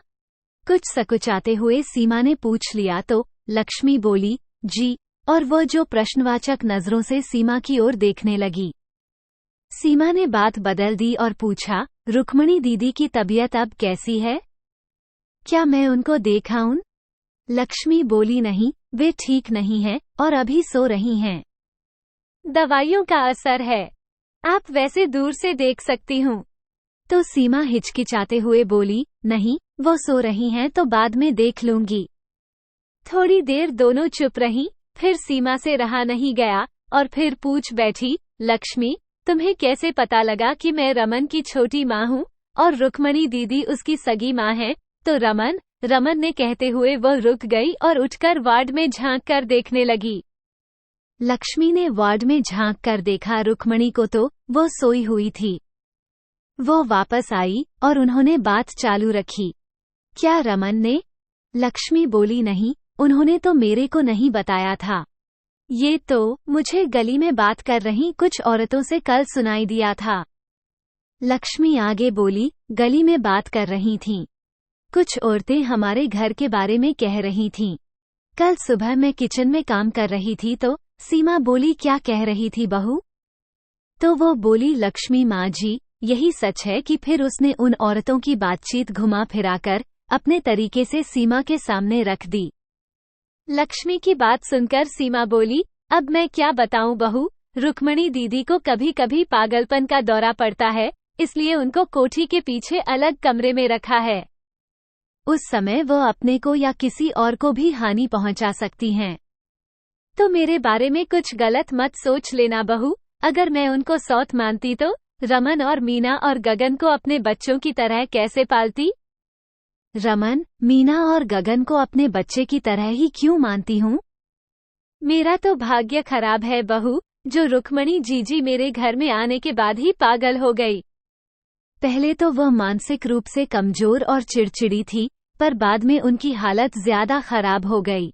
कुछ सकुचाते हुए सीमा ने पूछ लिया। तो लक्ष्मी बोली, जी, और वह जो प्रश्नवाचक नजरों से सीमा की ओर देखने लगी। सीमा ने बात बदल दी और पूछा, रुक्मणी दीदी की तबीयत अब कैसी है? क्या मैं उनको देख आऊं? लक्ष्मी बोली, नहीं, वे ठीक नहीं हैं और अभी सो रही हैं। दवाइयों का असर है, आप वैसे दूर से देख सकती हूँ। तो सीमा हिचकिचाते हुए बोली, नहीं, वो सो रही हैं तो बाद में देख लूंगी। थोड़ी देर दोनों चुप रहीं, फिर सीमा से रहा नहीं गया और फिर पूछ बैठी, लक्ष्मी, तुम्हें कैसे पता लगा कि मैं रमन की छोटी माँ हूँ और रुक्मणी दीदी उसकी सगी माँ है? तो रमन ने कहते हुए वह रुक गई और उठकर वार्ड में झांक कर देखने लगी। लक्ष्मी ने वार्ड में झांक कर देखा रुक्मणी को तो वो सोई हुई थी। वो वापस आई और उन्होंने बात चालू रखी। क्या रमन ने? लक्ष्मी बोली, नहीं, उन्होंने तो मेरे को नहीं बताया था। ये तो मुझे गली में बात कर रही कुछ औरतों से कल सुनाई दिया था। लक्ष्मी आगे बोली, गली में बात कर रही थीं। कुछ औरतें हमारे घर के बारे में कह रही थीं। कल सुबह मैं किचन में काम कर रही थी तो सीमा बोली, क्या कह रही थी बहू? तो वो बोली, लक्ष्मी माँ जी, यही सच है कि फिर उसने उन औरतों की बातचीत घुमा फिराकर अपने तरीके से सीमा के सामने रख दी। लक्ष्मी की बात सुनकर सीमा बोली, अब मैं क्या बताऊं बहू, रुक्मणी दीदी को कभी कभी पागलपन का दौरा पड़ता है, इसलिए उनको कोठी के पीछे अलग कमरे में रखा है। उस समय वो अपने को या किसी और को भी हानि पहुंचा सकती हैं। तो मेरे बारे में कुछ गलत मत सोच लेना बहू। अगर मैं उनको सौत मानती तो रमन और मीना और गगन को अपने बच्चों की तरह कैसे पालती? रमन, मीना और गगन को अपने बच्चे की तरह ही क्यों मानती हूँ? मेरा तो भाग्य खराब है बहू, जो रुक्मणी जीजी मेरे घर में आने के बाद ही पागल हो गई। पहले तो वह मानसिक रूप से कमजोर और चिड़चिड़ी थी, पर बाद में उनकी हालत ज्यादा खराब हो गई।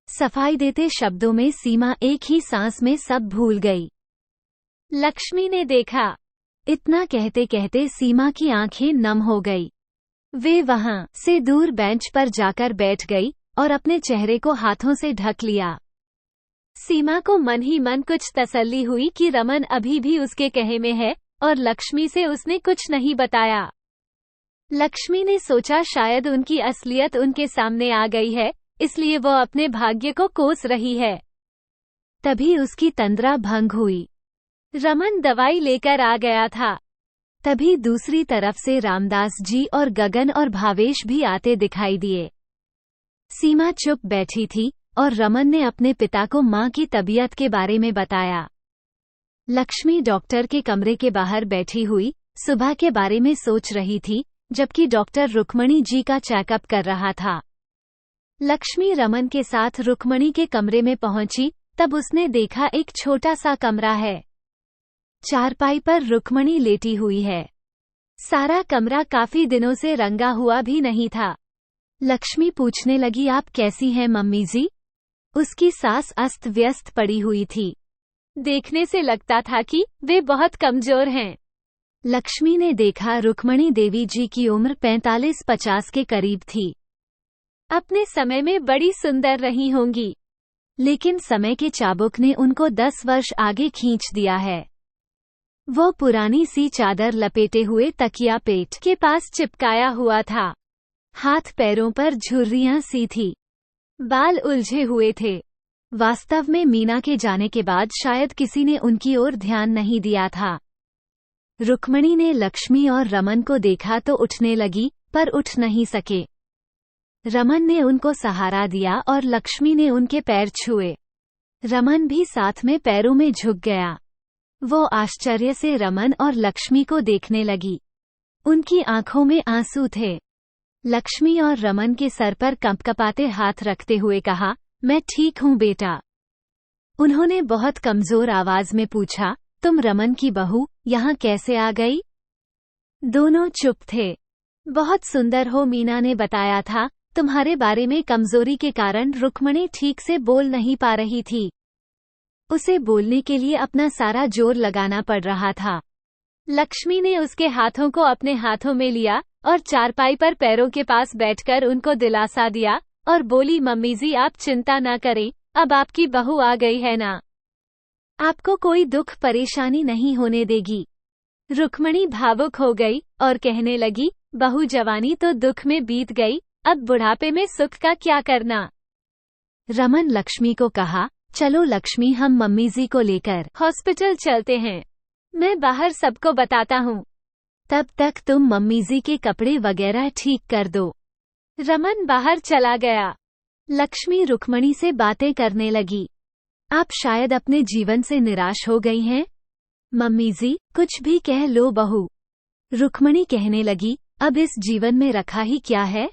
सफाई देते शब्दों में सीमा एक ही सांस में सब भूल गई। लक्ष्मी ने देखा। इतना कहते कहते सीमा की आंखें नम हो गई। वे वहां से दूर बेंच पर जाकर बैठ गई और अपने चेहरे को हाथों से ढक लिया। सीमा को मन ही मन कुछ तसल्ली हुई कि रमन अभी भी उसके कहे में है और लक्ष्मी से उसने कुछ नहीं बताया। लक्ष्मी ने सोचा शायद उनकी असलियत उनके सामने आ गई है, इसलिए वो अपने भाग्य को कोस रही है। तभी उसकी तंद्रा भंग हुई। रमन दवाई लेकर आ गया था। तभी दूसरी तरफ से रामदास जी और गगन और भावेश भी आते दिखाई दिए। सीमा चुप बैठी थी और रमन ने अपने पिता को मां की तबीयत के बारे में बताया। लक्ष्मी डॉक्टर के कमरे के बाहर बैठी हुई सुबह के बारे में सोच रही थी, जबकि डॉक्टर रुक्मणी जी का चेकअप कर रहा था। लक्ष्मी रमन के साथ रुक्मणी के कमरे में पहुंची, तब उसने देखा एक छोटा सा कमरा है। चारपाई पर रुक्मणी लेटी हुई है। सारा कमरा काफी दिनों से रंगा हुआ भी नहीं था। लक्ष्मी पूछने लगी, आप कैसी हैं मम्मी जी? उसकी सांस अस्त व्यस्त पड़ी हुई थी। देखने से लगता था कि वे बहुत कमजोर हैं। लक्ष्मी ने देखा रुक्मणी देवी जी की उम्र 45-50 के करीब थी। अपने समय में बड़ी सुंदर रही होंगी, लेकिन समय के चाबुक ने उनको 10 वर्ष आगे खींच दिया है। वो पुरानी सी चादर लपेटे हुए तकिया पेट के पास चिपकाया हुआ था। हाथ पैरों पर झुर्रियां सी थी। बाल उलझे हुए थे। वास्तव में मीना के जाने के बाद शायद किसी ने उनकी ओर ध्यान नहीं दिया था। रुक्मणी ने लक्ष्मी और रमन को देखा तो उठने लगी, पर उठ नहीं सके। रमन ने उनको सहारा दिया और लक्ष्मी ने उनके पैर छुए। रमन भी साथ में पैरों में झुक गया। वो आश्चर्य से रमन और लक्ष्मी को देखने लगी। उनकी आंखों में आंसू थे। लक्ष्मी और रमन के सर पर कंपकपाते हाथ रखते हुए कहा, मैं ठीक हूँ बेटा। उन्होंने बहुत कमजोर आवाज में पूछा, तुम रमन की बहू यहाँ कैसे आ गई? दोनों चुप थे। बहुत सुंदर हो, मीना ने बताया था। तुम्हारे बारे में कमजोरी के कारण रुक्मणी ठीक से बोल नहीं पा रही थी। उसे बोलने के लिए अपना सारा जोर लगाना पड़ रहा था। लक्ष्मी ने उसके हाथों को अपने हाथों में लिया और चारपाई पर पैरों के पास बैठकर उनको दिलासा दिया और बोली, मम्मी जी आप चिंता ना करें, अब आपकी बहू आ गई है ना, आपको कोई दुख परेशानी नहीं होने देगी। रुक्मणी भावुक हो गई और कहने लगी, बहू जवानी तो दुख में बीत गई, अब बुढ़ापे में सुख का क्या करना। रमन लक्ष्मी को कहा, चलो लक्ष्मी हम मम्मी जी को लेकर हॉस्पिटल चलते हैं, मैं बाहर सबको बताता हूँ। तब तक तुम मम्मी जी के कपड़े वगैरह ठीक कर दो। रमन बाहर चला गया। लक्ष्मी रुक्मणी से बातें करने लगी। आप शायद अपने जीवन से निराश हो गई हैं? मम्मी जी, कुछ भी कह लो बहू। रुक्मणी कहने लगी, अब इस जीवन में रखा ही क्या है?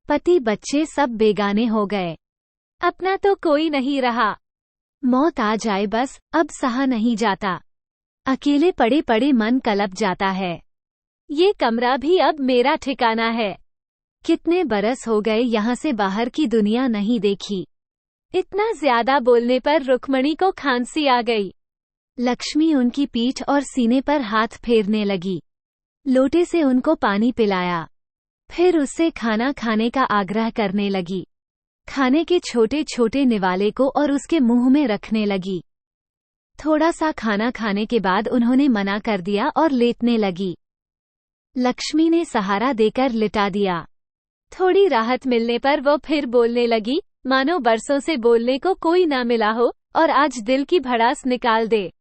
पति बच्चे सब बेगाने हो गए। अपना तो कोई नहीं रहा। मौत आ जाए बस, अब सहा नहीं जाता। अकेले पड़े पड़े मन कलप जाता है। ये कमरा भी अब मेरा ठिकाना है। कितने बरस हो गए यहाँ से बाहर की दुनिया नहीं देखी। इतना ज्यादा बोलने पर रुक्मणी को खांसी आ गई। लक्ष्मी उनकी पीठ और सीने पर हाथ फेरने लगी। लोटे से उनको पानी पिलाया। फिर उससे खाना खाने का आग्रह करने लगी। खाने के छोटे छोटे निवाले को और उसके मुंह में रखने लगी। थोड़ा सा खाना खाने के बाद उन्होंने मना कर दिया और लेटने लगी। लक्ष्मी ने सहारा देकर लिटा दिया। थोड़ी राहत मिलने पर वो फिर बोलने लगी, मानो बरसों से बोलने को कोई ना मिला हो और आज दिल की भड़ास निकाल दे।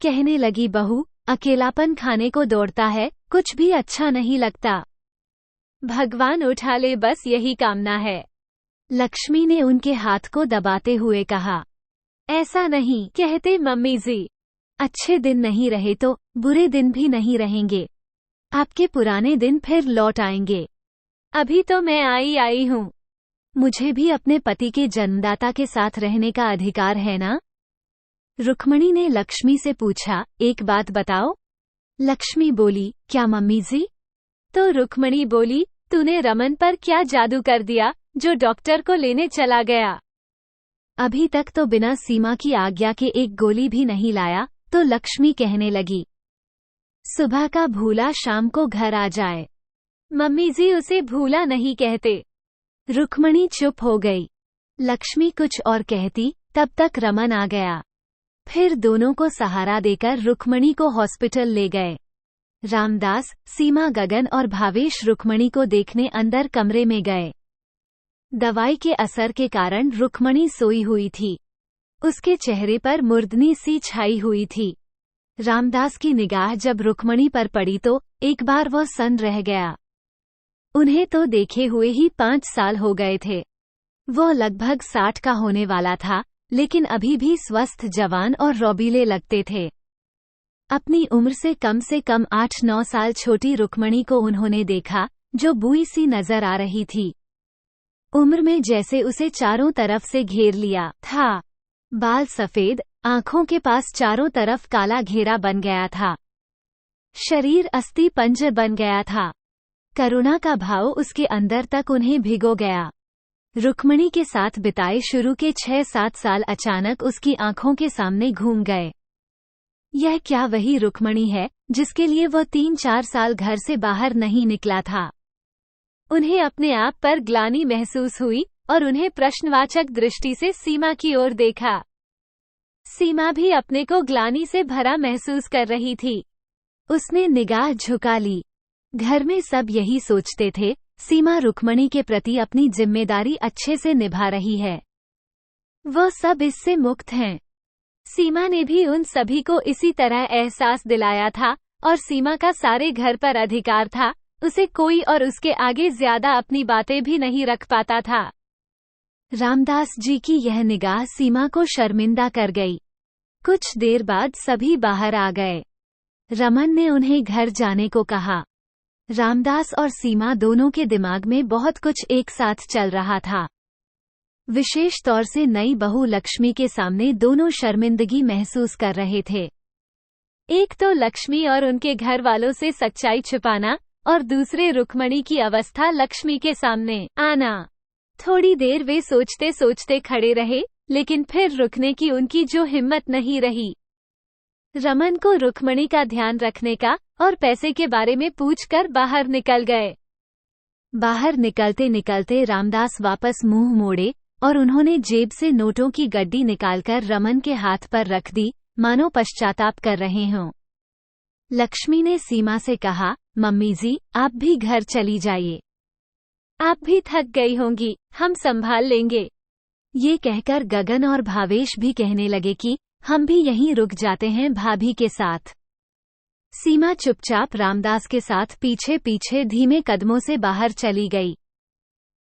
कहने लगी, बहू, अकेलापन खाने को दौड़ता है, कुछ भी अच्छा नहीं लगता। भगवान उठा ले, बस यही कामना है। लक्ष्मी ने उनके हाथ को दबाते हुए कहा। ऐसा नहीं कहते मम्मी जी। अच्छे दिन नहीं रहे तो बुरे दिन भी नहीं रहेंगे। आपके पुराने दिन फिर लौट आएंगे। अभी तो मैं आई हूँ। मुझे भी अपने पति के जन्मदाता के साथ रहने का अधिकार है ना? रुक्मणी ने लक्ष्मी से पूछा, एक बात बताओ। लक्ष्मी बोली, क्या मम्मी जी? तो रुक्मणी बोली, तूने रमन पर क्या जादू कर दिया जो डॉक्टर को लेने चला गया? अभी तक तो बिना सीमा की आज्ञा के एक गोली भी नहीं लाया। तो लक्ष्मी कहने लगी, सुबह का भूला शाम को घर आ जाए। मम्मी जी, उसे भूला नहीं कहते। रुक्मणी चुप हो गई। लक्ष्मी कुछ और कहती, तब तक रमन आ गया। फिर दोनों को सहारा देकर रुक्मणी को हॉस्पिटल ले गए। रामदास, सीमा, गगन और भावेश रुक्मणी को देखने अंदर कमरे में गए। दवाई के असर के कारण रुक्मणी सोई हुई थी। उसके चेहरे पर मुर्दनी सी छाई हुई थी। रामदास की निगाह जब रुक्मणी पर पड़ी तो एक बार वह सन्न रह गया। उन्हें तो देखे हुए ही 5 साल हो गए थे। वह लगभग 60 का होने वाला था, लेकिन अभी भी स्वस्थ, जवान और रौबीले लगते थे। अपनी उम्र से कम 8-9 साल छोटी रुक्मणी को उन्होंने देखा, जो बूढ़ी सी नजर आ रही थी। उम्र में जैसे उसे चारों तरफ से घेर लिया था। बाल सफेद, आंखों के पास चारों तरफ काला घेरा बन गया था। शरीर अस्थि पंजर बन गया था। करुणा का भाव उसके अंदर तक उन्हें भिगो गया। रुक्मणी के साथ बिताए शुरू के 6-7 साल अचानक उसकी आंखों के सामने घूम गए। यह क्या वही रुक्मणी है जिसके लिए वह 3-4 साल घर से बाहर नहीं निकला था? उन्हें अपने आप पर ग्लानि महसूस हुई और उन्हें प्रश्नवाचक दृष्टि से सीमा की ओर देखा। सीमा भी अपने को ग्लानि से भरा महसूस कर रही थी। उसने निगाह झुका ली। घर में सब यही सोचते थे, सीमा रुक्मणी के प्रति अपनी जिम्मेदारी अच्छे से निभा रही है। वह सब इससे मुक्त हैं। सीमा ने भी उन सभी को इसी तरह एहसास दिलाया था और सीमा का सारे घर पर अधिकार था। उसे कोई और उसके आगे ज्यादा अपनी बातें भी नहीं रख पाता था। रामदास जी की यह निगाह सीमा को शर्मिंदा कर गई। कुछ देर बाद सभी बाहर आ गए। रमन ने उन्हें घर जाने को कहा। रामदास और सीमा दोनों के दिमाग में बहुत कुछ एक साथ चल रहा था। विशेष तौर से नई बहू लक्ष्मी के सामने दोनों शर्मिंदगी महसूस कर रहे थे। एक तो लक्ष्मी और उनके घर वालों से सच्चाई छुपाना और दूसरे रुक्मणी की अवस्था लक्ष्मी के सामने आना। थोड़ी देर वे सोचते सोचते खड़े रहे, लेकिन फिर रुकने की उनकी जो हिम्मत नहीं रही। रमन को रुक्मणी का ध्यान रखने का और पैसे के बारे में पूछकर बाहर निकल गए। बाहर निकलते निकलते रामदास वापस मुंह मोड़े और उन्होंने जेब से नोटों की गड्डी निकालकर रमन के हाथ पर रख दी, मानो पश्चाताप कर रहे हों। लक्ष्मी ने सीमा से कहा, मम्मी जी, आप भी घर चली जाइए। आप भी थक गई होंगी, हम संभाल लेंगे। ये कहकर गगन और भावेश भी कहने लगे कि हम भी यहीं रुक जाते हैं भाभी के साथ। सीमा चुपचाप रामदास के साथ पीछे पीछे धीमे कदमों से बाहर चली गई।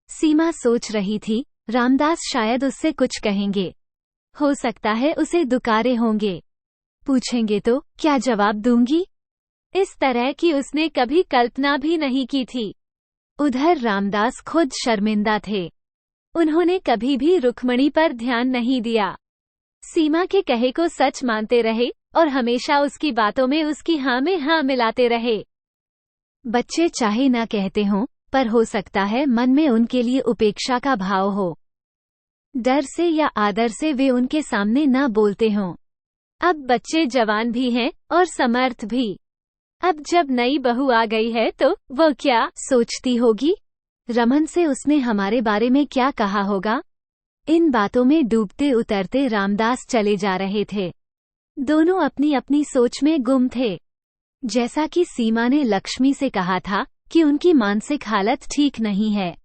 सीमा सोच रही थी, रामदास शायद उससे कुछ कहेंगे। हो सकता है उसे दुकारे होंगे। पूछेंगे तो क्या जवाब दूंगी? इस तरह की उसने कभी कल्पना भी नहीं की थी। उधर रामदास खुद शर्मिंदा थे। उन्होंने कभी भी रुक्मणी पर ध्यान नहीं दिया। सीमा के कहे को सच मानते रहे और हमेशा उसकी बातों में उसकी हाँ में हाँ मिलाते रहे। बच्चे चाहे ना कहते हों, पर हो सकता है मन में उनके लिए उपेक्षा का भाव हो। डर से या आदर से वे उनके सामने न बोलते हों। अब बच्चे जवान भी हैं और समर्थ भी। अब जब नई बहू आ गई है तो वो क्या सोचती होगी? रमन से उसने हमारे बारे में क्या कहा होगा? इन बातों में डूबते उतरते रामदास चले जा रहे थे। दोनों अपनी अपनी सोच में गुम थे। जैसा कि सीमा ने लक्ष्मी से कहा था कि उनकी मानसिक हालत ठीक नहीं है,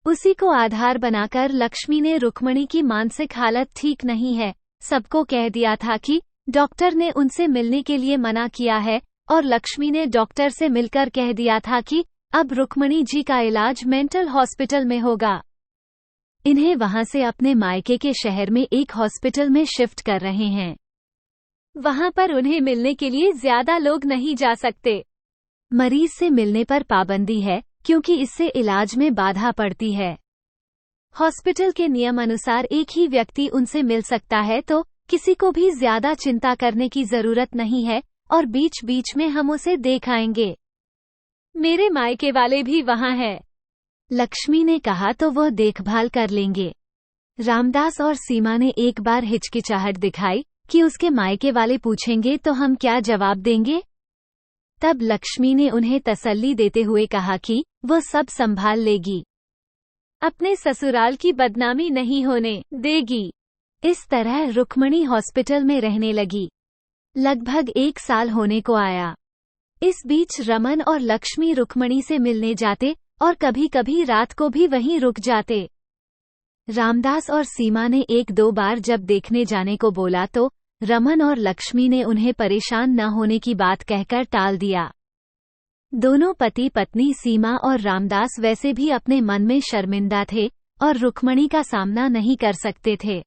उसी को आधार बनाकर लक्ष्मी ने रुक्मणी की मानसिक हालत ठीक नहीं है सबको कह दिया था कि डॉक्टर ने उनसे मिलने के लिए मना किया है, और लक्ष्मी ने डॉक्टर से मिलकर कह दिया था कि अब रुक्मणी जी का इलाज मेंटल हॉस्पिटल में होगा। इन्हें वहां से अपने मायके के शहर में एक हॉस्पिटल में शिफ्ट कर रहे हैं। वहां पर उन्हें मिलने के लिए ज्यादा लोग नहीं जा सकते। मरीज से मिलने पर पाबंदी है क्योंकि इससे इलाज में बाधा पड़ती है। हॉस्पिटल के नियम अनुसार एक ही व्यक्ति उनसे मिल सकता है, तो किसी को भी ज्यादा चिंता करने की जरूरत नहीं है और बीच बीच में हम उसे देख आएंगे। मेरे मायके वाले भी वहां हैं, लक्ष्मी ने कहा, तो वह देखभाल कर लेंगे। रामदास और सीमा ने एक बार हिचकिचाहट दिखाई कि उसके मायके वाले पूछेंगे तो हम क्या जवाब देंगे। तब लक्ष्मी ने उन्हें तसल्ली देते हुए कहा कि वह सब संभाल लेगी, अपने ससुराल की बदनामी नहीं होने देगी। इस तरह रुक्मणी हॉस्पिटल में रहने लगी। लगभग 1 साल होने को आया। इस बीच रमन और लक्ष्मी रुक्मणी से मिलने जाते और कभी कभी रात को भी वहीं रुक जाते। रामदास और सीमा ने 1-2 बार जब देखने जाने को बोला तो रमन और लक्ष्मी ने उन्हें परेशान न होने की बात कहकर टाल दिया। दोनों पति पत्नी सीमा और रामदास वैसे भी अपने मन में शर्मिंदा थे और रुक्मणी का सामना नहीं कर सकते थे।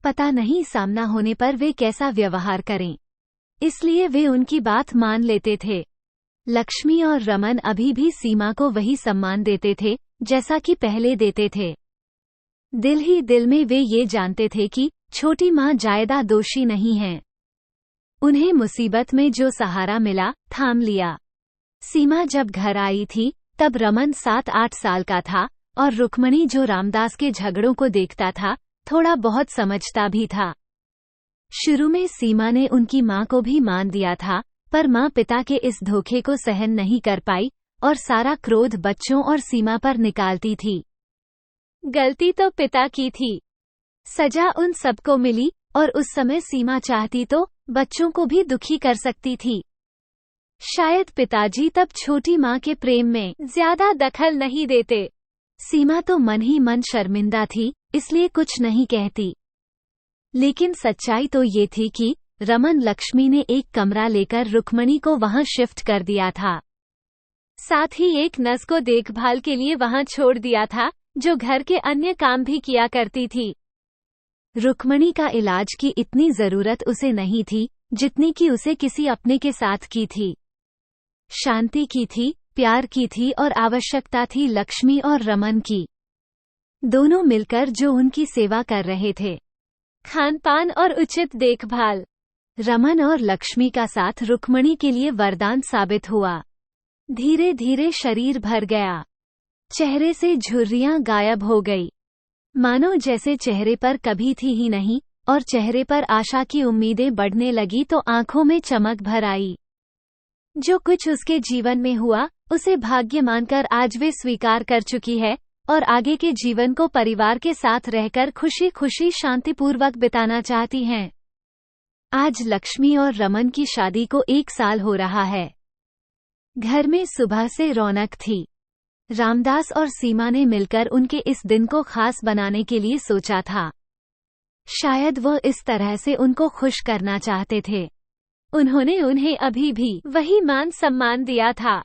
पता नहीं सामना होने पर वे कैसा व्यवहार करें, इसलिए वे उनकी बात मान लेते थे। लक्ष्मी और रमन अभी भी सीमा को वही सम्मान देते थे जैसा कि पहले देते थे। दिल ही दिल में वे ये जानते थे कि छोटी माँ जायदा दोषी नहीं है। उन्हें मुसीबत में जो सहारा मिला थाम लिया। सीमा जब घर आई थी तब रमन 7-8 साल का था और रुक्मणी जो रामदास के झगड़ों को देखता था थोड़ा बहुत समझता भी था। शुरू में सीमा ने उनकी माँ को भी मान दिया था, पर माँ पिता के इस धोखे को सहन नहीं कर पाई और सारा क्रोध बच्चों और सीमा पर निकालती थी। गलती तो पिता की थी, सजा उन सबको मिली और उस समय सीमा चाहती तो बच्चों को भी दुखी कर सकती थी। शायद पिताजी तब छोटी माँ के प्रेम में ज्यादा दखल नहीं देते। सीमा तो मन ही मन शर्मिंदा थी, इसलिए कुछ नहीं कहती। लेकिन सच्चाई तो ये थी कि रमन लक्ष्मी ने एक कमरा लेकर रुक्मणी को वहां शिफ्ट कर दिया था। साथ ही एक नर्स को देखभाल के लिए वहां छोड़ दिया था, जो घर के अन्य काम भी किया करती थी। रुक्मणी का इलाज की इतनी जरूरत उसे नहीं थी जितनी कि उसे किसी अपने के साथ की थी। शांति की थी, प्यार की थी और आवश्यकता थी लक्ष्मी और रमन की। दोनों मिलकर जो उनकी सेवा कर रहे थे, खान पान और उचित देखभाल। रमन और लक्ष्मी का साथ रुक्मणी के लिए वरदान साबित हुआ। धीरे धीरे शरीर भर गया, चेहरे से झुर्रियां गायब हो गई, मानो जैसे चेहरे पर कभी थी ही नहीं, और चेहरे पर आशा की उम्मीदें बढ़ने लगी तो आंखों में चमक भर आई। जो कुछ उसके जीवन में हुआ उसे भाग्य मानकर आज वे स्वीकार कर चुकी है और आगे के जीवन को परिवार के साथ रहकर खुशी खुशी शांतिपूर्वक बिताना चाहती हैं। आज लक्ष्मी और रमन की शादी को 1 साल हो रहा है। घर में सुबह से रौनक थी। रामदास और सीमा ने मिलकर उनके इस दिन को खास बनाने के लिए सोचा था। शायद वह इस तरह से उनको खुश करना चाहते थे। उन्होंने उन्हें अभी भी वही मान सम्मान दिया था।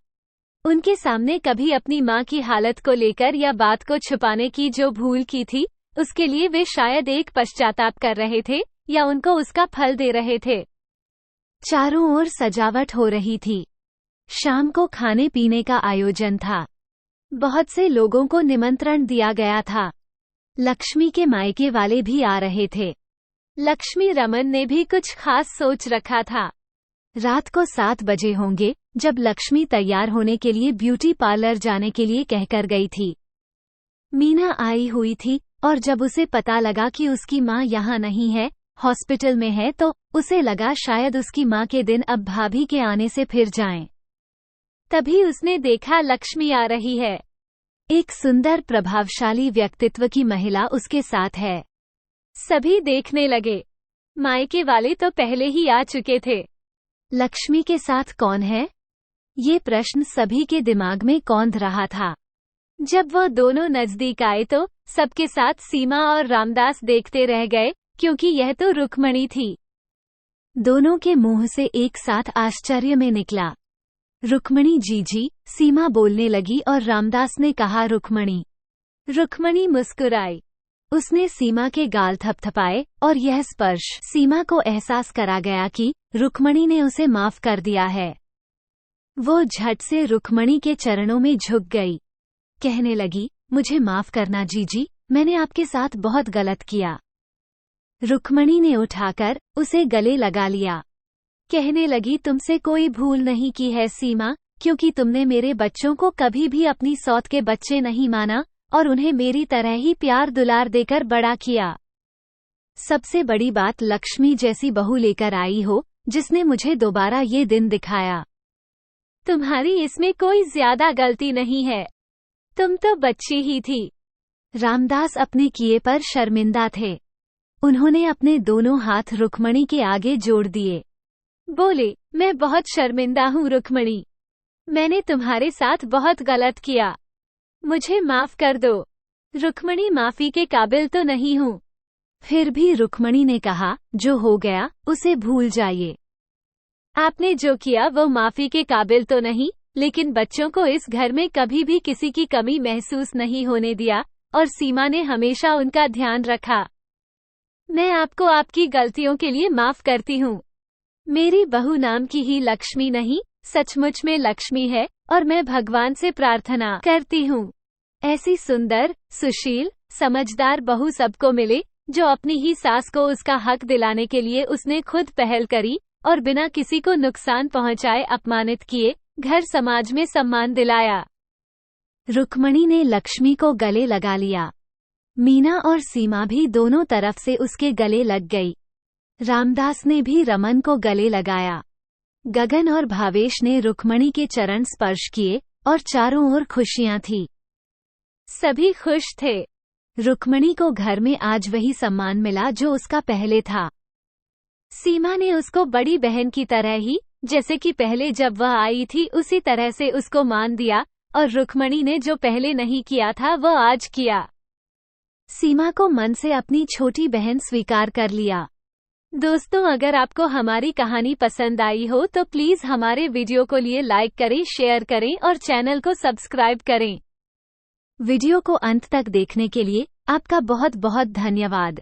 उनके सामने कभी अपनी माँ की हालत को लेकर या बात को छुपाने की जो भूल की थी, उसके लिए वे शायद एक पश्चाताप कर रहे थे या उनको उसका फल दे रहे थे। चारों ओर सजावट हो रही थी। शाम को खाने पीने का आयोजन था। बहुत से लोगों को निमंत्रण दिया गया था। लक्ष्मी के मायके वाले भी आ रहे थे। लक्ष्मी रमन ने भी कुछ खास सोच रखा था। रात को 7 बजे होंगे जब लक्ष्मी तैयार होने के लिए ब्यूटी पार्लर जाने के लिए कहकर गई थी। मीना आई हुई थी और जब उसे पता लगा कि उसकी माँ यहाँ नहीं है, हॉस्पिटल में है, तो उसे लगा शायद उसकी माँ के दिन अब भाभी के आने से फिर जाएं। तभी उसने देखा लक्ष्मी आ रही है। एक सुंदर प्रभावशाली व्यक्तित्व की महिला उसके साथ है। सभी देखने लगे। मायके वाले तो पहले ही आ चुके थे। लक्ष्मी के साथ कौन है? ये प्रश्न सभी के दिमाग में कौंध रहा था। जब वो दोनों नजदीक आए तो सबके साथ सीमा और रामदास देखते रह गए, क्योंकि यह तो रुक्मणी थी। दोनों के मुंह से एक साथ आश्चर्य में निकला, रुक्मणी जीजी। सीमा बोलने लगी और रामदास ने कहा रुक्मणी। रुक्मणी मुस्कुराई। उसने सीमा के गाल थपथपाए और यह स्पर्श सीमा को एहसास करा गया कि रुक्मणी ने उसे माफ कर दिया है। वो झट से रुक्मणी के चरणों में झुक गई। कहने लगी, मुझे माफ करना जीजी, मैंने आपके साथ बहुत गलत किया। रुक्मणी ने उठाकर उसे गले लगा लिया। कहने लगी, तुमसे कोई भूल नहीं की है सीमा, क्योंकि तुमने मेरे बच्चों को कभी भी अपनी सौत के बच्चे नहीं माना और उन्हें मेरी तरह ही प्यार दुलार देकर बड़ा किया। सबसे बड़ी बात, लक्ष्मी जैसी बहू लेकर आई हो जिसने मुझे दोबारा ये दिन दिखाया। तुम्हारी इसमें कोई ज्यादा गलती नहीं है, तुम तो बच्ची ही थी। रामदास अपने किए पर शर्मिंदा थे। उन्होंने अपने दोनों हाथ रुक्मणी के आगे जोड़ दिए। बोले, मैं बहुत शर्मिंदा हूँ रुक्मणी, मैंने तुम्हारे साथ बहुत गलत किया, मुझे माफ कर दो। रुक्मणी माफी के काबिल तो नहीं हूँ। फिर भी रुक्मणी ने कहा, जो हो गया उसे भूल जाइए। आपने जो किया वो माफी के काबिल तो नहीं, लेकिन बच्चों को इस घर में कभी भी किसी की कमी महसूस नहीं होने दिया और सीमा ने हमेशा उनका ध्यान रखा। मैं आपको आपकी गलतियों के लिए माफ करती हूँ। मेरी बहू नाम की ही लक्ष्मी नहीं, सचमुच में लक्ष्मी है और मैं भगवान से प्रार्थना करती हूँ ऐसी सुंदर, सुशील, समझदार बहू सबको मिले, जो अपनी ही सास को उसका हक दिलाने के लिए उसने खुद पहल करी और बिना किसी को नुकसान पहुंचाए अपमानित किए घर समाज में सम्मान दिलाया। रुक्मणी ने लक्ष्मी को गले लगा लिया। मीना और सीमा भी दोनों तरफ से उसके गले लग गई। रामदास ने भी रमन को गले लगाया। गगन और भावेश ने रुक्मणी के चरण स्पर्श किए और चारों ओर खुशियां थी। सभी खुश थे। रुक्मणी को घर में आज वही सम्मान मिला जो उसका पहले था। सीमा ने उसको बड़ी बहन की तरह ही, जैसे कि पहले जब वह आई थी उसी तरह से उसको मान दिया, और रुक्मणी ने जो पहले नहीं किया था वह आज किया। सीमा को मन से अपनी छोटी बहन स्वीकार कर लिया। दोस्तों, अगर आपको हमारी कहानी पसंद आई हो तो प्लीज हमारे वीडियो को लिए लाइक करें, शेयर करें और चैनल को सब्सक्राइब करें। वीडियो को अंत तक देखने के लिए आपका बहुत बहुत धन्यवाद।